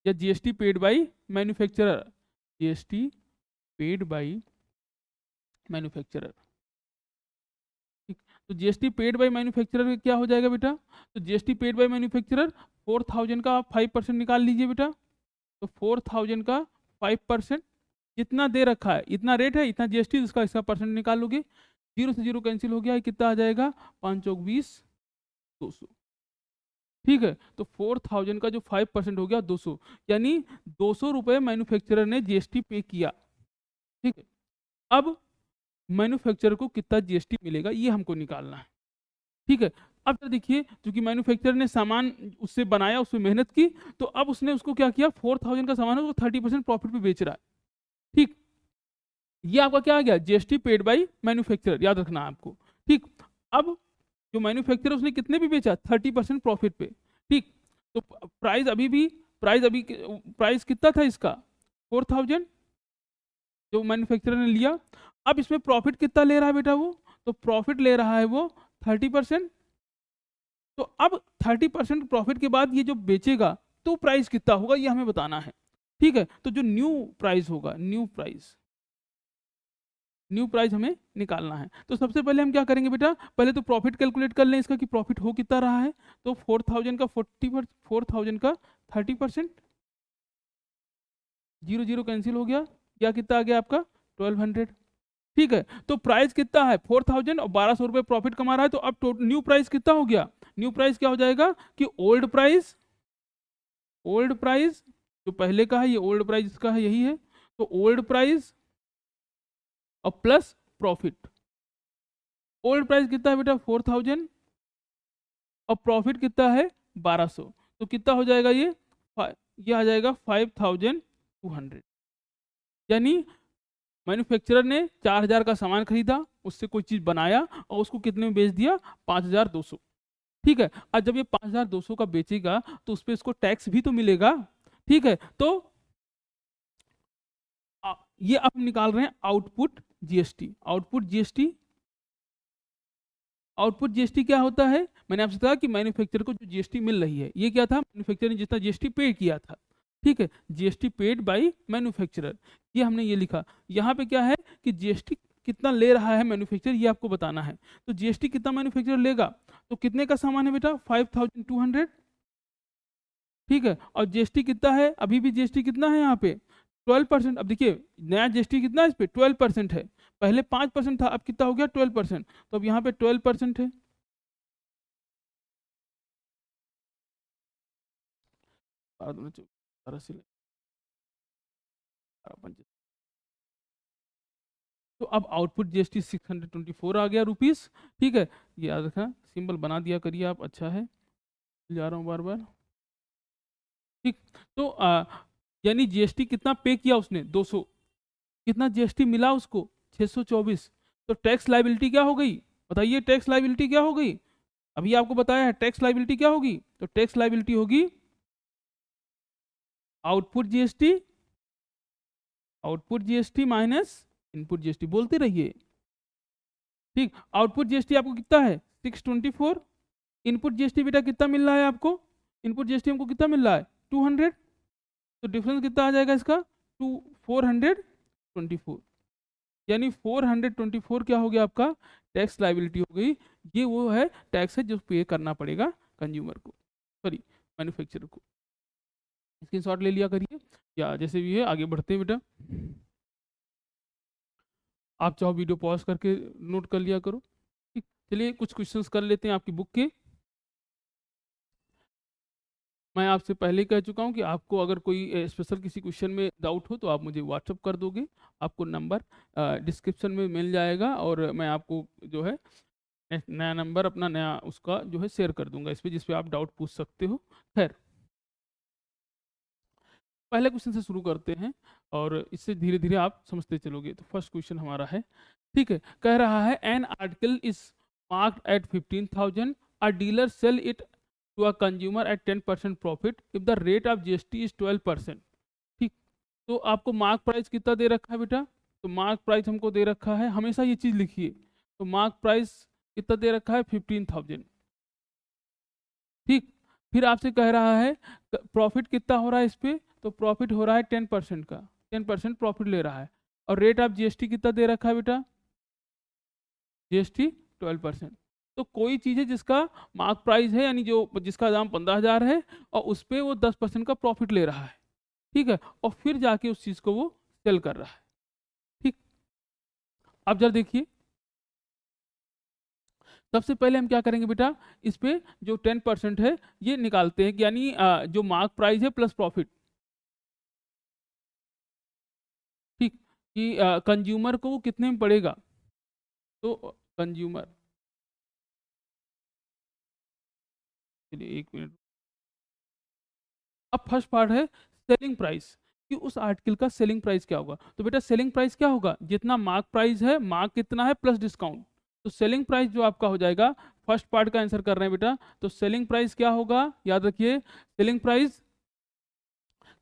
Speaker 1: या GST paid by manufacturer, GST paid by manufacturer. ठीक, तो जीएसटी पेड बाय मैन्युफैक्चरर क्या हो जाएगा बेटा, तो जीएसटी पेड बाय मैन्युफैक्चरर 4000 का आप 5% निकाल लीजिए बेटा। तो 4000 का 5%, जितना दे रखा है इतना रेट है, इतना जीएसटी, इसका इसका परसेंट निकाल लोगे, जीरो से जीरो कैंसिल हो गया है, कितना आ जाएगा 5 चौक 20, 200। ठीक है, तो 4000 का जो 5% हो गया 200, यानी 200 रुपये मैन्युफैक्चरर ने जीएसटी पे किया। ठीक है, अब मैन्युफैक्चरर को कितना जीएसटी मिलेगा ये हमको निकालना है। ठीक है, अब तो देखिए क्योंकि मैन्युफैक्चरर ने सामान उससे बनाया, उसमें मेहनत की, तो अब उसने उसको क्या किया, 4000 का सामान है उसको 30% प्रॉफिट पे बेच रहा है। ठीक, ये आपका क्या आ गया, जीएसटी पेड बाई मैन्युफैक्चरर, याद रखना आपको। ठीक, अब जो मैन्युफैक्चरर उसने कितने पे बेचा, 30% प्रॉफिट पे। ठीक, तो प्राइस कितना था इसका, 4000 जो मैन्युफैक्चरर ने लिया। अब इसमें प्रॉफिट कितना ले रहा है बेटा वो, तो प्रॉफिट ले रहा है वो 30%। तो अब 30% प्रॉफिट के बाद ये जो बेचेगा तो प्राइस कितना होगा ये हमें बताना है। ठीक है, तो जो न्यू प्राइस होगा, न्यू प्राइस हमें निकालना है। तो सबसे पहले हम क्या करेंगे बेटा, पहले तो प्रॉफिट कैलकुलेट कर लें इसका कि प्रॉफिट हो कितना रहा है। तो 4000 का 4000 का 30%, जीरो जीरो कैंसिल हो गया, या कितना आ गया आपका 1200। ठीक है, तो प्राइस कितना है 4000 और 1200 रुपये प्रॉफिट कमा रहा है, तो अब न्यू प्राइस कितना हो गया, न्यू प्राइस क्या हो जाएगा कि ओल्ड प्राइस जो पहले का है, ये ओल्ड प्राइस इसका है यही है, तो ओल्ड प्राइस और प्लस प्रॉफिट। ओल्ड प्राइस कितना है बेटा 4000 और प्रॉफिट कितना है 1200, तो कितना हो जाएगा ये आ जाएगा 5200। यानी मैन्युफैक्चरर ने 4000 का सामान खरीदा, उससे कोई चीज बनाया और उसको कितने में बेच दिया, 5200। ठीक है, और जब ये 5200 का बेचेगा तो उस पर इसको टैक्स भी तो मिलेगा। ठीक है, तो ये आप निकाल रहे हैं आउटपुट जीएसटी क्या होता है, मैंने आपसे कहा कि मैन्युफैक्चरर को जो जीएसटी मिल रही है, ये क्या था, मैन्युफैक्चरर ने जितना जीएसटी पे किया था। ठीक है, जीएसटी पेड बाय मैन्युफैक्चरर, ये हमने ये लिखा। यहाँ पे क्या है कि जीएसटी कितना ले रहा है मैन्युफैक्चरर, ये आपको बताना है। तो जीएसटी कितना मैन्युफैक्चरर लेगा, तो कितने का सामान है बेटा 5200। ठीक है, और जीएसटी कितना है, अभी भी जीएसटी कितना है यहाँ पे 12%। अब देखिए नया जीएसटी कितना है इस पे 12% है, पहले 5% था, अब कितना हो गया 12%, तो अब यहाँ पे 12% है। तो अब आउटपुट जीएसटी 624 आ गया रुपीस। ठीक है, ये याद रखना, सिंबल बना दिया करिए आप, अच्छा है, जा रहा हूँ बार बार। ठीक, तो यानी जीएसटी कितना पे किया उसने 200, कितना जीएसटी मिला उसको 624। तो टैक्स लाइबिलिटी क्या हो गई, बताइए टैक्स लाइबिलिटी क्या हो गई, अभी आपको बताया है टैक्स लाइबिलिटी क्या होगी, तो टैक्स लाइबिलिटी होगी output GST minus input GST, बोलते रहिए। ठीक, आउटपुट जीएसटी आपको कितना है 624, इनपुट जीएसटी बेटा कितना मिल रहा है आपको, इनपुट जीएसटी हमको कितना मिल रहा है 200, तो डिफरेंस कितना आ जाएगा इसका 424, यानी 424 क्या हो गया आपका टैक्स लाइबिलिटी हो गई। ये वो है टैक्स है जो पे करना पड़ेगा कंज्यूमर को, सॉरी मैन्युफैक्चरर को। स्क्रीनशॉट ले लिया करिए, या जैसे भी है आगे बढ़ते हैं बेटा। आप चाहो वीडियो पॉज करके नोट कर लिया करो। ठीक, चलिए कुछ क्वेश्चंस कर लेते हैं आपकी बुक के। मैं आपसे पहले कह चुका हूं कि आपको अगर कोई स्पेशल किसी क्वेश्चन में डाउट हो तो आप मुझे व्हाट्सअप कर दोगे, आपको नंबर डिस्क्रिप्शन में मिल जाएगा, और मैं आपको जो है नया नंबर अपना नया उसका जो है शेयर कर दूंगा इस पर, जिस पे आप डाउट पूछ सकते हो। खैर पहले क्वेश्चन से शुरू करते हैं और इससे धीरे धीरे आप समझते चलोगे। तो फर्स्ट क्वेश्चन हमारा है, ठीक है, कह रहा है an article is marked at 15,000, a dealer sell it to a consumer at 10% profit if the rate of GST is 12%। ठीक, तो आपको मार्क प्राइस कितना दे रखा है बेटा? तो मार्क प्राइस हमको दे रखा है, हमेशा ये चीज लिखिए, तो मार्क प्राइस कितना दे रखा है? 15,000। ठीक, फिर आपसे कह रहा है प्रॉफिट कितना हो रहा है इस पे? तो प्रॉफिट हो रहा है 10% का, 10% प्रॉफिट ले रहा है। और रेट ऑफ जीएसटी कितना दे रखा है बेटा? जीएसटी 12%। तो कोई चीज़ है जिसका मार्क प्राइस है, यानी जो जिसका दाम 15,000 है और उस पर वो 10% का प्रॉफिट ले रहा है, ठीक है, और फिर जाके उस चीज़ को वो सेल कर रहा है। ठीक, अब जरा देखिए, सबसे पहले हम क्या करेंगे बेटा, इस पे जो 10% है ये निकालते हैं, यानी जो मार्क प्राइस है प्लस प्रॉफिट। ठीक, कि कंज्यूमर को वो कितने में पड़ेगा? तो कंज्यूमर, चलिए एक मिनट, अब फर्स्ट पार्ट है सेलिंग प्राइस, कि उस आर्टिकल का सेलिंग प्राइस क्या होगा। तो बेटा सेलिंग प्राइस क्या होगा? जितना मार्क प्राइस है, मार्क कितना है प्लस डिस्काउंट, तो सेलिंग प्राइस जो आपका हो जाएगा, फर्स्ट पार्ट का आंसर कर रहे हैं बेटा, तो सेलिंग प्राइस क्या होगा? याद रखिए, सेलिंग प्राइस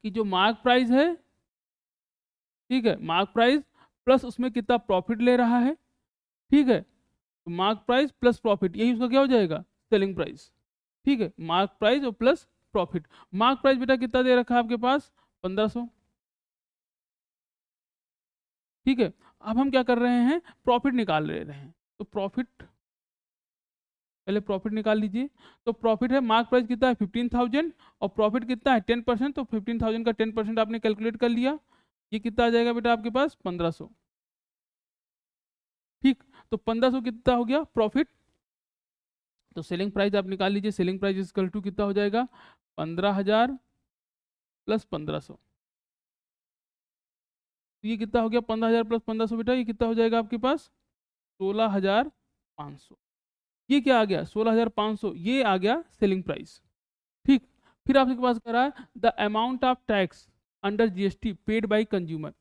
Speaker 1: की जो मार्क प्राइस है, ठीक है, मार्क प्राइस प्लस उसमें कितना प्रॉफिट ले रहा है, ठीक है, तो मार्क प्राइस प्लस प्रॉफिट, यही उसका क्या हो जाएगा? Selling price. ठीक है, मार्क प्राइस और प्लस प्रॉफिट। मार्क प्राइस बेटा कितना दे रखा है आपके पास? 1500। ठीक है, अब हम क्या कर रहे हैं? प्रॉफिट निकाल ले रहे हैं। तो प्रॉफिट, पहले प्रॉफिट निकाल लीजिए। तो प्रॉफिट है, मार्क प्राइस कितना है? 15,000, और प्रॉफिट कितना है? 10%। तो 15,000 का 10% आपने कैलकुलेट कर लिया, ये कितना आ जाएगा बेटा आपके पास? 1500। ठीक, तो 1500 कितना हो गया प्रॉफिट? तो सेलिंग प्राइस आप निकाल लीजिए, सेलिंग प्राइस इक्वल टू कितना हो जाएगा? 15,000 प्लस 1500। तो ये कितना हो गया? 15,000 प्लस 1500 बेटा, ये कितना हो जाएगा आपके पास? 16,500। ये क्या आ गया? 16,500, ये आ गया सेलिंग प्राइस। ठीक, फिर आपके पास कह रहा है the amount of tax under GST paid by consumer.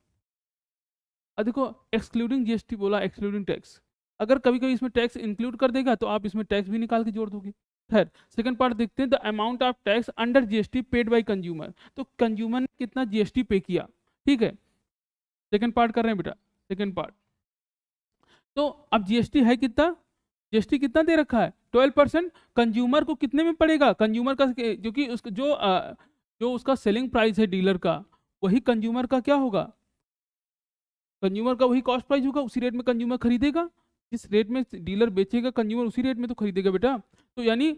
Speaker 1: अब देखो, एक्सक्लूडिंग जीएसटी बोला, एक्सक्लूडिंग टैक्स, अगर कभी कभी इसमें टैक्स इंक्लूड कर देगा तो आप इसमें टैक्स भी निकाल के जोड़ दोगे। खैर, सेकंड पार्ट देखते हैं, the amount of tax under GST paid by consumer. तो कंज्यूमर ने कितना जीएसटी पे किया, ठीक है, सेकंड पार्ट कर रहे हैं बेटा, सेकंड पार्ट। तो अब जीएसटी है कितना? जीएसटी कितना दे रखा है? 12%। कंज्यूमर को कितने में पड़ेगा? कंज्यूमर का जो कि उसका जो उसका सेलिंग प्राइस है डीलर का, वही कंज्यूमर का क्या होगा? कंज्यूमर का वही कॉस्ट प्राइस होगा, उसी रेट में कंज्यूमर खरीदेगा। जिस रेट में डीलर बेचेगा, कंज्यूमर उसी रेट में तो खरीदेगा बेटा। तो यानी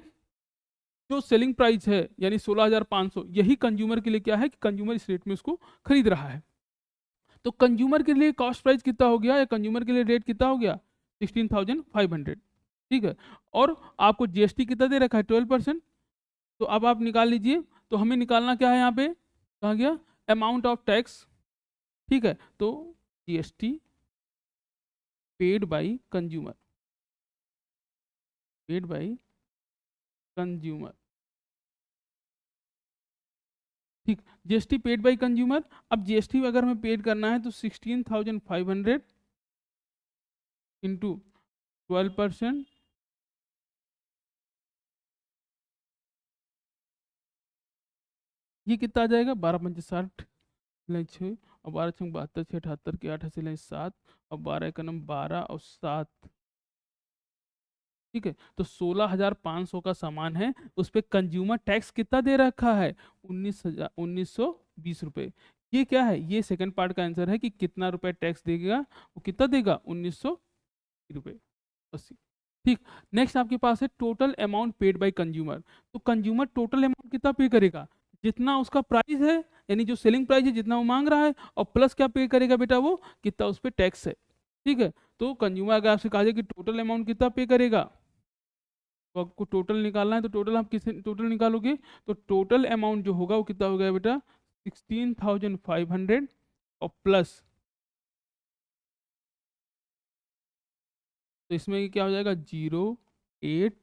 Speaker 1: जो सेलिंग प्राइस है, यानी 16,500, यही कंज्यूमर के लिए क्या है कि कंज्यूमर इस रेट में उसको खरीद रहा है। तो कंज्यूमर के लिए कॉस्ट प्राइस कितना हो गया, या कंज्यूमर के लिए रेट कितना हो गया? 16,500। ठीक है, और आपको जीएसटी कितना दे रखा है? 12%। तो अब आप निकाल लीजिए। तो हमें निकालना क्या है यहाँ पे? कहा गया अमाउंट ऑफ टैक्स, ठीक है, तो GST paid by consumer, paid by consumer. ठीक, जीएसटी पेड बाय कंज्यूमर। अब जीएसटी अगर हमें पेड करना है तो 16,500 इंटू 12%, ये कितना आ जाएगा? 12×5 = 60, लाइन 6, और 12×6 = 72, 6 78 के 8 ऐसे लाइन 7, और 12 × 1 = 12 और 7। ठीक है, तो 16,500 का सामान है, उस पर कंज्यूमर टैक्स कितना दे रखा है? 19,20 रुपये। ये क्या है? ये सेकंड पार्ट का आंसर है कि कितना रुपए टैक्स देगा, वो कितना देगा? 1900 रुपये 80। ठीक, नेक्स्ट आपके पास है total amount paid by consumer. तो कंज्यूमर टोटल अमाउंट कितना पे करेगा? जितना उसका प्राइस है, यानी जो सेलिंग प्राइस है जितना वो मांग रहा है, और प्लस क्या पे करेगा बेटा? वो कितना उस पर टैक्स है। ठीक है, तो कंज्यूमर अगर आपसे कहा जाए कि टोटल अमाउंट कितना पे करेगा, तो आपको टोटल निकालना है, तो टोटल आप किस टोटल निकालोगे? तो टोटल अमाउंट जो होगा वो कितना हो गया बेटा? 16,500, और प्लस, तो इसमें क्या हो जाएगा? 0.8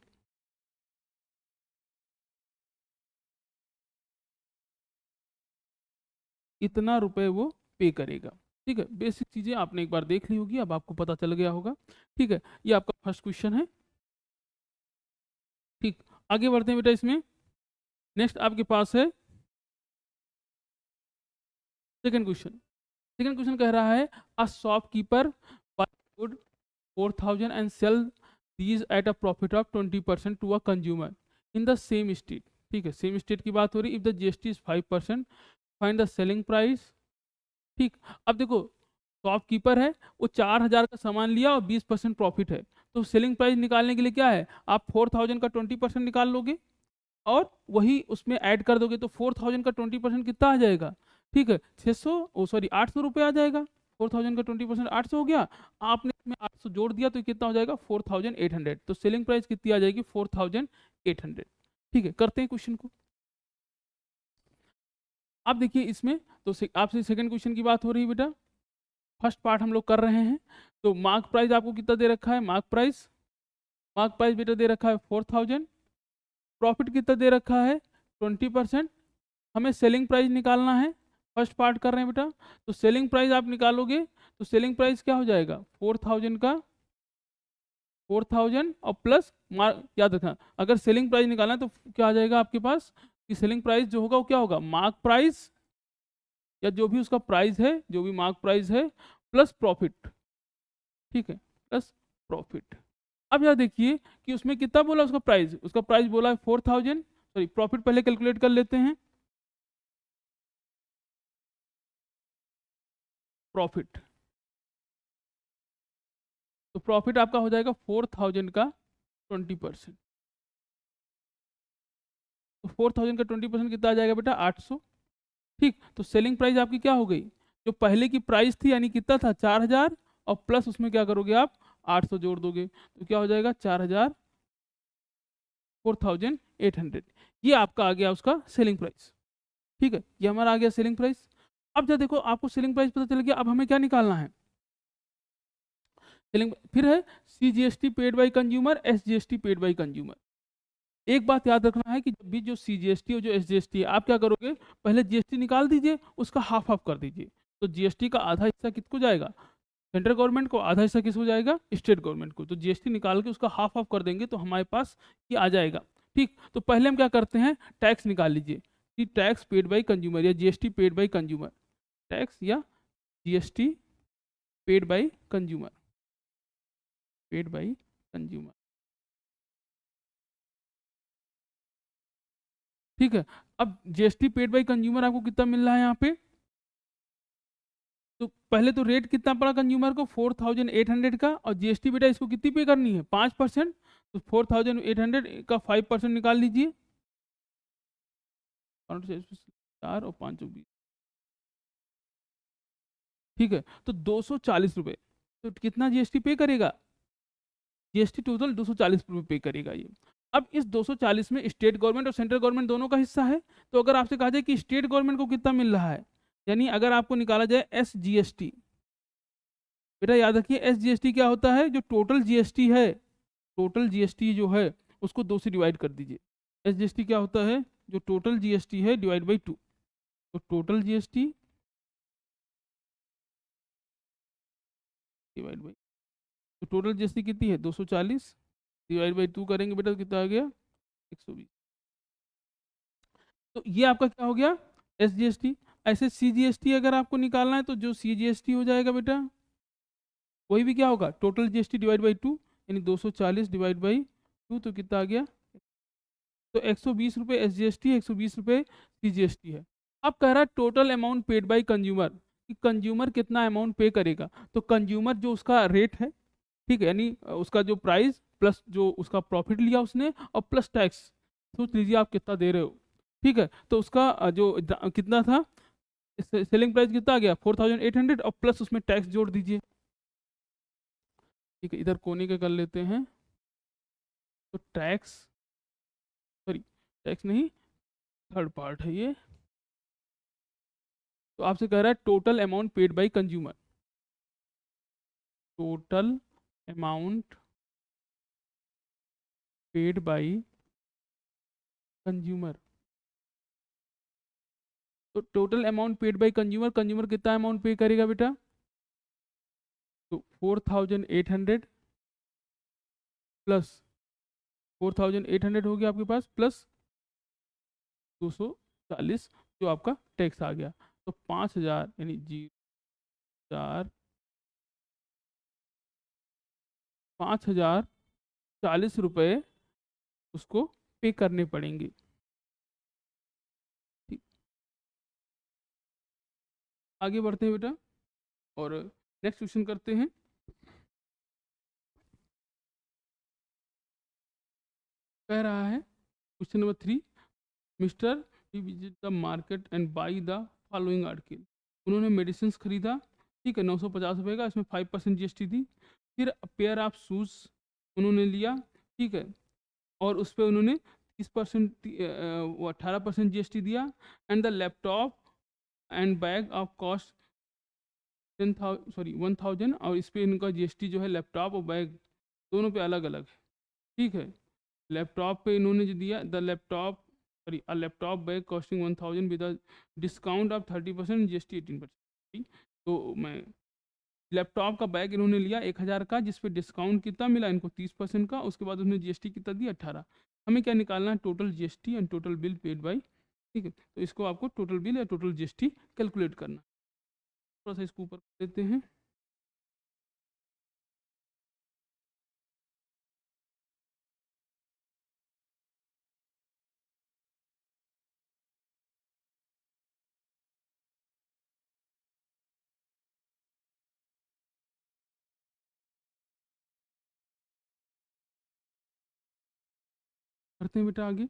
Speaker 1: इतना रुपए वो पे करेगा। ठीक है, बेसिक चीज़ें आपने एक बार देख ली होगी, अब आपको पता चल गया होगा। ठीक है, ये आपका फर्स्ट क्वेश्चन है। ठीक, आगे बढ़ते हैं बेटा इसमें। नेक्स्ट आपके पास है सेकंड क्वेश्चन। सेकंड क्वेश्चन कह रहा है a shopkeeper buy good 4000 and sell these at a profit of 20% to a consumer in the same state. ठीक है, सेम स्टेट की बात हो रही। If the GST is 5%, find the selling price. ठीक, अब देखो शॉपकीपर है, वो 4000 का सामान लिया और 20% प्रॉफिट है, तो सेलिंग प्राइस निकालने के लिए क्या है, आप 4000 का 20% निकाल लोगे और वही उसमें ऐड कर दोगे, तो 4000 का 20% कितना आ जाएगा। ठीक है, 600 ओ सॉरी 800 रुपये आ जाएगा। 4000 का 20% 800 हो गया, आपने इसमें 800 जोड़ दिया तो कितना हो जाएगा 4800। तो सेलिंग प्राइस कितनी आ जाएगी 4800। ठीक है, करते हैं क्वेश्चन को। अब देखिए इसमें तो आपसे सेकंड क्वेश्चन की बात हो रही है बेटा। फर्स्ट पार्ट हम लोग कर रहे हैं। तो मार्क प्राइस आपको कितना दे रखा है, मार्क प्राइस बेटा दे रखा है 4000। प्रॉफिट कितना दे रखा है 20%। हमें सेलिंग प्राइस निकालना है, फर्स्ट पार्ट कर रहे हैं बेटा। तो सेलिंग प्राइस आप निकालोगे तो सेलिंग प्राइस क्या हो जाएगा 4000 का 4000 और प्लस याद रखना, अगर सेलिंग प्राइस निकालना है तो क्या आ जाएगा आपके पास कि सेलिंग प्राइस जो होगा वो क्या होगा, मार्क प्राइस या जो भी उसका प्राइस है, जो भी मार्क प्राइस है प्लस प्रॉफिट। ठीक है, प्लस प्रॉफिट। अब यह देखिए कि उसमें कितना बोला उसका प्राइस बोला है 4000। सॉरी, प्रॉफिट पहले कैलकुलेट कर लेते हैं। प्रॉफिट, तो प्रॉफिट आपका हो जाएगा 4000 का 20%। तो 4000 का 20% कितना आ जाएगा बेटा 800। ठीक, तो सेलिंग प्राइस आपकी क्या हो गई, जो पहले की प्राइस थी यानी कितना था 4000 और प्लस उसमें क्या करोगे आप 800 जोड़ दोगे, तो क्या हो जाएगा 4000 4800। ये आपका आ गया उसका सेलिंग प्राइस। ठीक है, ये हमारा आ गया सेलिंग प्राइस। अब जब देखो आपको सेलिंग प्राइस पता चल गया, अब हमें क्या निकालना है सेलिंग। फिर है CGST paid by consumer, SGST paid by consumer. एक बात याद रखना है कि जब भी जो सीजीएसटी और जो एसजीएसटी है, आप क्या करोगे पहले जीएसटी निकाल दीजिए, उसका हाफ हाफ कर दीजिए। तो जीएसटी का आधा हिस्सा किसको जाएगा, सेंट्रल गवर्नमेंट को, आधा हिस्सा किसको जाएगा, स्टेट गवर्नमेंट को। तो जीएसटी निकाल के उसका हाफ हाफ कर देंगे तो हमारे पास ये आ जाएगा। ठीक, तो पहले हम क्या करते हैं, टैक्स निकाल लीजिए कि टैक्स पेड बाय कंज्यूमर या GST paid by consumer, tax या GST paid by consumer, paid by consumer. ठीक है, अब जीएसटी पेड बाय कंज्यूमर आपको कितना मिल रहा है यहाँ पे, तो पहले तो रेट कितना पड़ा कंज्यूमर को 4800 का, और जीएसटी बेटा इसको कितनी पे करनी है 5%। तो 4800 का 5% निकाल लीजिए, 4 और 5 20। ठीक है, तो 240 रुपये। तो कितना जीएसटी पे करेगा, जीएसटी टोटल 240 रुपये पे करेगा ये। अब इस 240 में स्टेट गवर्नमेंट और सेंट्रल गवर्नमेंट दोनों का हिस्सा है। तो अगर आपसे कहा जाए कि स्टेट गवर्नमेंट को कितना मिल रहा है, यानी अगर आपको निकाला जाए एस जीएसटी, बेटा याद रखिए एस जीएसटी क्या होता है, जो टोटल जीएसटी है, टोटल जीएसटी जो है उसको 2 से डिवाइड कर दीजिए। एस जीएसटी क्या होता है, जो टोटल जीएसटी है डिवाइड बाई 2। तो टोटल जीएसटी डिवाइड बाई, तो टोटल जीएसटी कितनी है 240, डिवाइड बाई 2 करेंगे बेटा तो कितना आ गया 120। तो ये आपका क्या हो गया एस जीएसटी। ऐसे सी जीएसटी अगर आपको निकालना है तो जो सी जीएसटी हो जाएगा बेटा वही भी क्या होगा टोटल जीएसटी डिवाइड बाई 2, यानी 240 डिवाइड बाई 2 तो कितना आ गया, तो 120 रुपये एस जीएसटी, 120 रुपये सी जीएसटी है। अब कह रहा है total amount paid by consumer, कि कंज्यूमर कितना अमाउंट पे करेगा। तो कंज्यूमर जो उसका रेट है, ठीक है, यानी उसका जो प्राइस प्लस जो उसका प्रॉफिट लिया उसने और प्लस टैक्स, सोच लीजिए आप कितना दे रहे हो। ठीक है, तो उसका कितना था, सेलिंग प्राइस कितना आ गया 4800 और प्लस उसमें टैक्स जोड़ दीजिए। ठीक है, इधर कोने के कर लेते हैं। तो टैक्स, सॉरी टैक्स नहीं, थर्ड पार्ट है ये। तो आपसे कह रहा है total amount paid by consumer, total amount paid by consumer. तो total amount paid by consumer, consumer कितना अमाउंट पे करेगा बेटा? तो 4800 प्लस 4800 हो गया आपके पास, प्लस 240 जो आपका टैक्स आ गया। तो 5000 यानी 0 5040 रुपये उसको पे करने पड़ेंगे। ठीक, आगे बढ़ते हैं बेटा और नेक्स्ट क्वेश्चन करते हैं। कह रहा है question number 3, mister he visit the market and by the following article. उन्होंने मेडिसिन खरीदा, ठीक है, 950 रुपये का, इसमें 5% जीएसटी थी। फिर पेयर ऑफ शूज़ उन्होंने लिया, ठीक है, और उस पर उन्होंने 30% 18% जीएसटी दिया। And the laptop and bag of cost 10,000 और इस पर इनका जीएसटी जो है लैपटॉप और बैग दोनों पे अलग अलग है, ठीक है। लैपटॉप पे इन्होंने जो दिया, the laptop sorry a laptop bag costing 1000 with discount of 30% GST 18%। तो मैं लैपटॉप का बैग इन्होंने लिया 1000 का, जिस पे डिस्काउंट कितना मिला इनको 30% का, उसके बाद उन्होंने जीएसटी कितना दिया 18। हमें क्या निकालना है? Total GST and total bill paid by, ठीक है। तो इसको आपको टोटल बिल या टोटल जीएसटी कैलकुलेट करना। थोड़ा सा इसको ऊपर देते हैं। करते हैं बेटा आगे।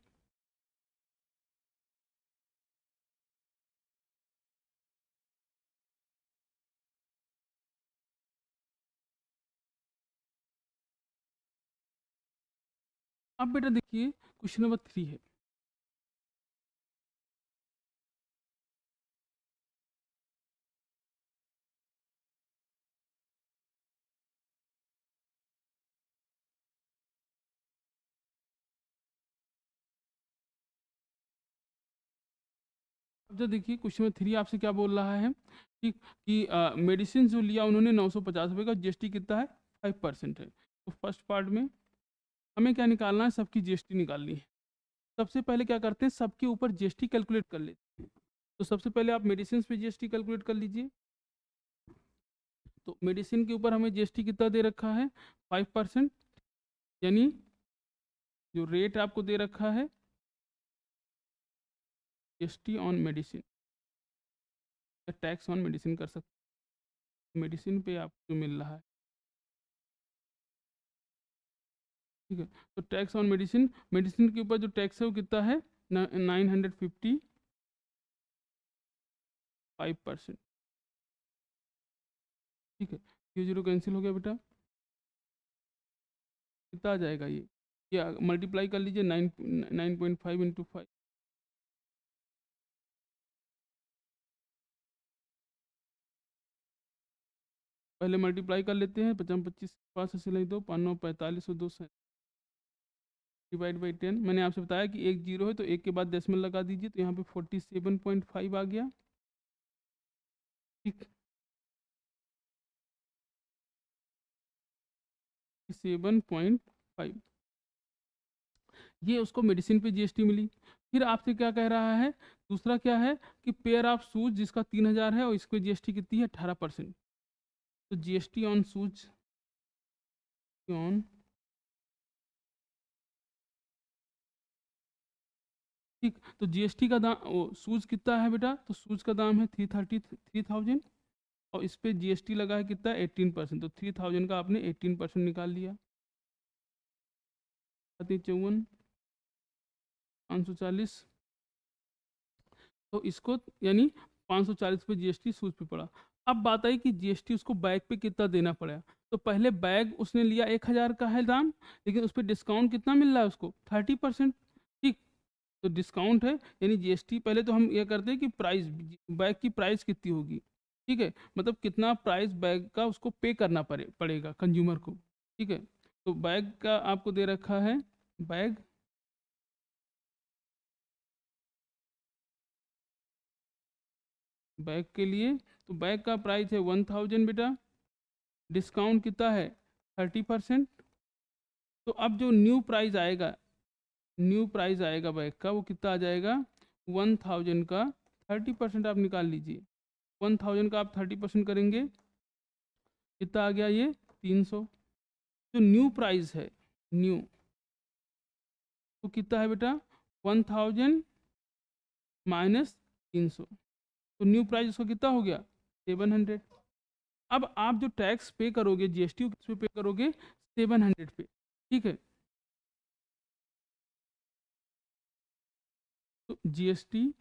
Speaker 1: अब बेटा देखिए क्वेश्चन नंबर 3 है। अब जो देखिए क्वेश्चन नंबर 3 आपसे क्या बोल रहा है, ठीक, कि मेडिसिन जो लिया उन्होंने 950 रुपये का, जीएसटी कितना है? 5% है। तो फर्स्ट पार्ट में हमें क्या निकालना है? सबकी जीएसटी निकालनी है। सबसे पहले क्या करते हैं, सबके ऊपर जीएसटी कैलकुलेट कर लेते हैं। तो सबसे पहले आप मेडिसिन पे जीएसटी कैलकुलेट कर लीजिए। तो मेडिसिन के ऊपर हमें जीएसटी कितना दे रखा है? 5%, यानी जो रेट आपको दे रखा है जीएसटी ऑन मेडिसिन, या टैक्स ऑन मेडिसिन कर सकते हैं, मेडिसिन पे आपको जो मिल रहा है, ठीक है। तो टैक्स ऑन मेडिसिन, मेडिसिन के ऊपर जो टैक्स है वो कितना है? 955%, ठीक है। ये जीरो कैंसिल हो गया बेटा, कितना आ जाएगा ये? या मल्टीप्लाई कर लीजिए 9.5 इंटू 5, पहले मल्टीप्लाई कर लेते हैं। 55 25 5 से सिलाई दो, 5 9 45 और 2 डिवाइड बाई 10। मैंने आपसे बताया कि एक जीरो है तो एक के बाद डेसिमल लगा दीजिए, तो यहाँ पे 47.5 आ गया, ठीक। 7.5, ये उसको मेडिसिन पे जीएसटी मिली। फिर आपसे क्या कह रहा है? दूसरा क्या है कि पेयर ऑफ शूज जिसका 3000 है और इस पर जीएसटी कितनी है? 18%। तो जीएसटी ऑन शूज ऑन, ठीक। तो जीएसटी का दाम, वो शूज कितना है बेटा? तो शूज का दाम है 330 और इस पे जीएसटी लगा है कितना? 18%। तो 3000 का आपने 18% निकाल लिया, 54 540। तो इसको यानी 540 पे जीएसटी सूद पे पड़ा। अब बात आई कि जीएसटी उसको बैग पे कितना देना पड़ा। तो पहले बैग उसने लिया 1000 का है दाम, लेकिन उस पर डिस्काउंट कितना मिल रहा है उसको? 30%, ठीक। तो डिस्काउंट है, यानी जीएसटी पहले तो हम ये करते हैं कि प्राइस, बैग की प्राइस कितनी होगी, ठीक है, मतलब कितना प्राइस बैग का उसको पे करना पड़ेगा कंज्यूमर को, ठीक है। तो बैग का आपको दे रखा है, बैग बैग के लिए तो बैग का प्राइस है 1000 बेटा, डिस्काउंट कितना है 30%। तो अब जो न्यू प्राइस आएगा, न्यू प्राइस आएगा बैग का, वो कितना आ जाएगा 1000 का 30% आप निकाल लीजिए। 1000 का आप 30% करेंगे, कितना आ गया ये 300। जो न्यू प्राइस है न्यू, तो कितना है बेटा 1000 माइनस 300, तो न्यू प्राइस उसका कितना हो गया 700। अब आप जो टैक्स पे करोगे जीएसटी किस पे पे करोगे 700 पे, ठीक है। तो जीएसटी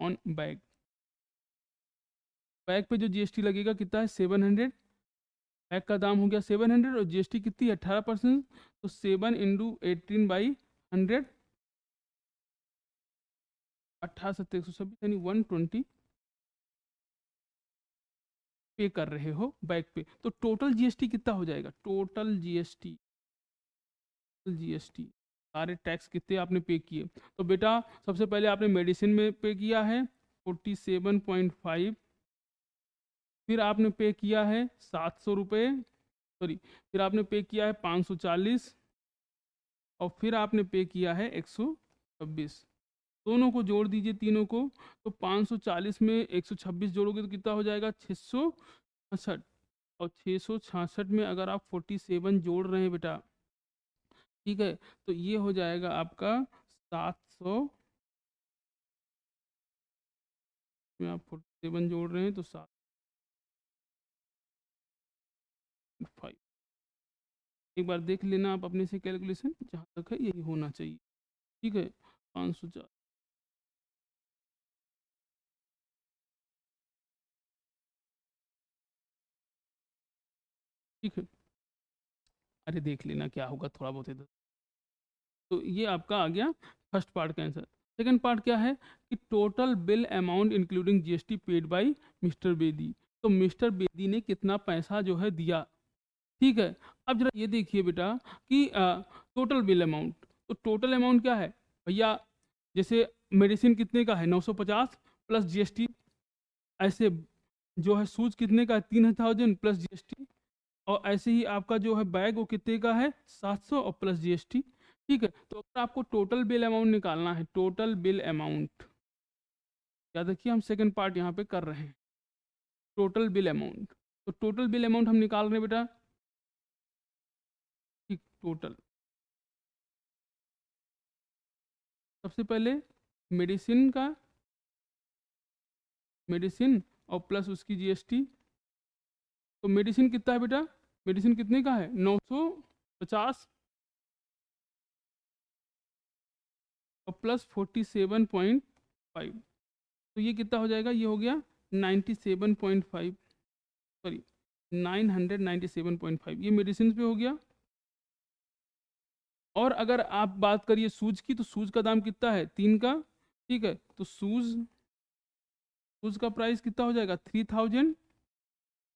Speaker 1: ऑन बैग, बैग पे जो जीएसटी लगेगा कितना है 700, बैग का दाम हो गया 700 और जीएसटी कितनी है 18%, तो 7 × 18/100, 18×7 = 126 यानी 120 पे कर रहे हो बैग पे। तो टोटल जीएसटी कितना हो जाएगा, टोटल जीएसटी, जीएसटी सारे टैक्स कितने आपने पे किए। तो बेटा सबसे पहले आपने मेडिसिन में पे किया है 47.5, फिर आपने पे किया है 700 रुपये, सॉरी, फिर आपने पे किया है 540 और फिर आपने पे किया है 126। दोनों को जोड़ दीजिए तीनों को, तो 540 में 126 जोड़ोगे तो कितना हो जाएगा 666। और 666 में अगर आप 47 जोड़ रहे हैं बेटा, ठीक है, तो ये हो जाएगा आपका 700 में आप 47 जोड़ रहे हैं तो 7.5। एक बार देख लेना आप अपने से कैलकुलेशन, जहाँ तक है यही होना चाहिए, ठीक है 504। ठीक है, अरे देख लेना क्या होगा थोड़ा बहुत इधर। तो ये आपका आ गया फर्स्ट पार्ट का आंसर। सेकंड पार्ट क्या है कि total bill amount including GST paid bye mister Bedi. तो मिस्टर बेदी ने कितना पैसा जो है दिया, ठीक है। अब जरा ये देखिए बेटा कि टोटल बिल अमाउंट, तो टोटल अमाउंट क्या है भैया, जैसे मेडिसिन कितने का है 950 प्लस जीएसटी, ऐसे जो है सूज कितने का है 3000 प्लस जीएसटी, और ऐसे ही आपका जो है बैग वो कितने का है 700 और प्लस जीएसटी, ठीक है। तो अगर आपको टोटल बिल अमाउंट निकालना है, टोटल बिल अमाउंट, याद रखिए हम सेकंड पार्ट यहाँ पे कर रहे हैं, टोटल बिल अमाउंट। तो टोटल बिल अमाउंट हम निकाल रहे हैं बेटा, ठीक, टोटल सबसे पहले मेडिसिन का, मेडिसिन और प्लस उसकी जीएसटी। तो मेडिसिन कितना है बेटा, मेडिसिन कितने का है 950 और प्लस 47.5, तो ये कितना हो जाएगा, ये हो गया 97.5, सॉरी 997.5, ये मेडिसिन पे हो गया। और अगर आप बात करिए सूज की, तो सूज का दाम कितना है 3 का, ठीक है। तो सूज, सूज का प्राइस कितना हो जाएगा 3000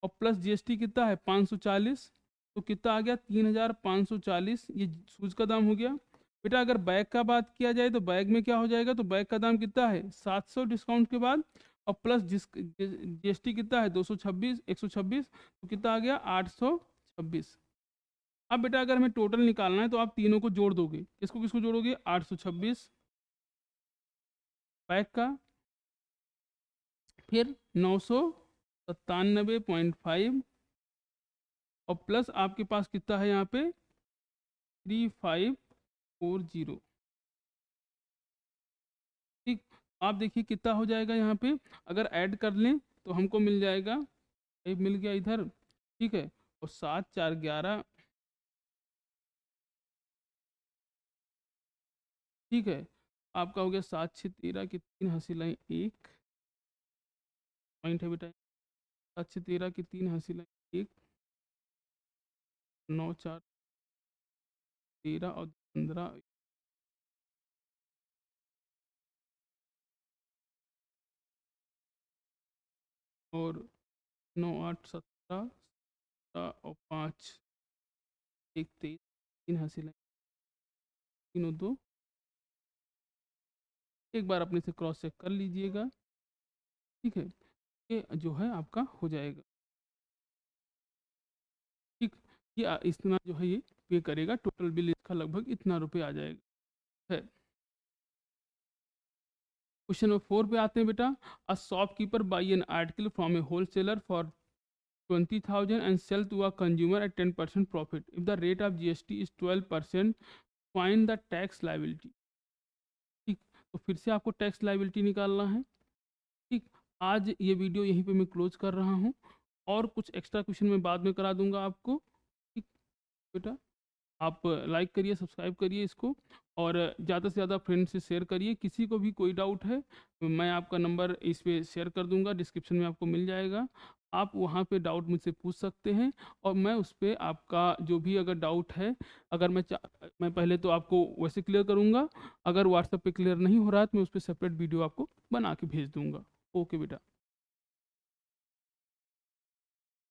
Speaker 1: और प्लस जीएसटी कितना है 540, तो कितना आ गया 3540, ये सूज का दाम हो गया। बेटा अगर बैग का बात किया जाए तो बैग में क्या हो जाएगा, तो बैग का दाम कितना है 700 डिस्काउंट के बाद, और प्लस जीएसटी कितना है 226, 126, तो कितना आ गया 826। अब बेटा अगर हमें टोटल निकालना है तो आप तीनों को जोड़ दोगे, किसको किसको जोड़ोगे 826 बैग का, फिर 997.5 और प्लस आपके पास कितना है यहाँ पे 3540, ठीक। आप देखिए कितना हो जाएगा यहाँ पे, अगर ऐड कर लें तो हमको मिल जाएगा, एक मिल गया इधर, ठीक है, और 7 4 11, ठीक है। आपका हो गया 7 6 13 की 3 हंसी लाइन 1 पॉइंट है बेटा, 7 6 13 की 3 हंसी लाइन 1, 9 4 13 और 15, और 9 8 17 और 5 1 23, 3 हंसी लाइन, 3 और 2 एक बार अपने से क्रॉस चेक कर लीजिएगा, ठीक है। ये जो है आपका हो जाएगा, ठीक। ये इतना जो है ये पे करेगा, टोटल बिल इसका लगभग इतना रुपये आ जाएगा है। क्वेश्चन नंबर 4 पे आते हैं बेटा। A shopkeeper by an article from a wholesaler for 20,000 and sell to a consumer at 10% profit. If the rate of GST is 12%, find the tax liability. ठीक, तो फिर से आपको टैक्स लाइबिलिटी निकालना है, ठीक। आज ये वीडियो यहीं पे मैं क्लोज कर रहा हूँ, और कुछ एक्स्ट्रा क्वेश्चन मैं बाद में करा दूंगा आपको, ठीक बेटा। आप लाइक करिए, सब्सक्राइब करिए इसको, और ज़्यादा से ज़्यादा फ्रेंड से शेयर करिए। किसी को भी कोई डाउट है तो मैं आपका नंबर इस पे शेयर कर दूंगा, डिस्क्रिप्शन में आपको मिल जाएगा। आप वहाँ पे डाउट मुझसे पूछ सकते हैं, और मैं उस पर आपका जो भी अगर डाउट है, अगर मैं पहले तो आपको वैसे क्लियर करूँगा, अगर व्हाट्सएप पे क्लियर नहीं हो रहा है तो मैं उस पर सेपरेट वीडियो आपको बना के भेज दूँगा। ओके बेटा।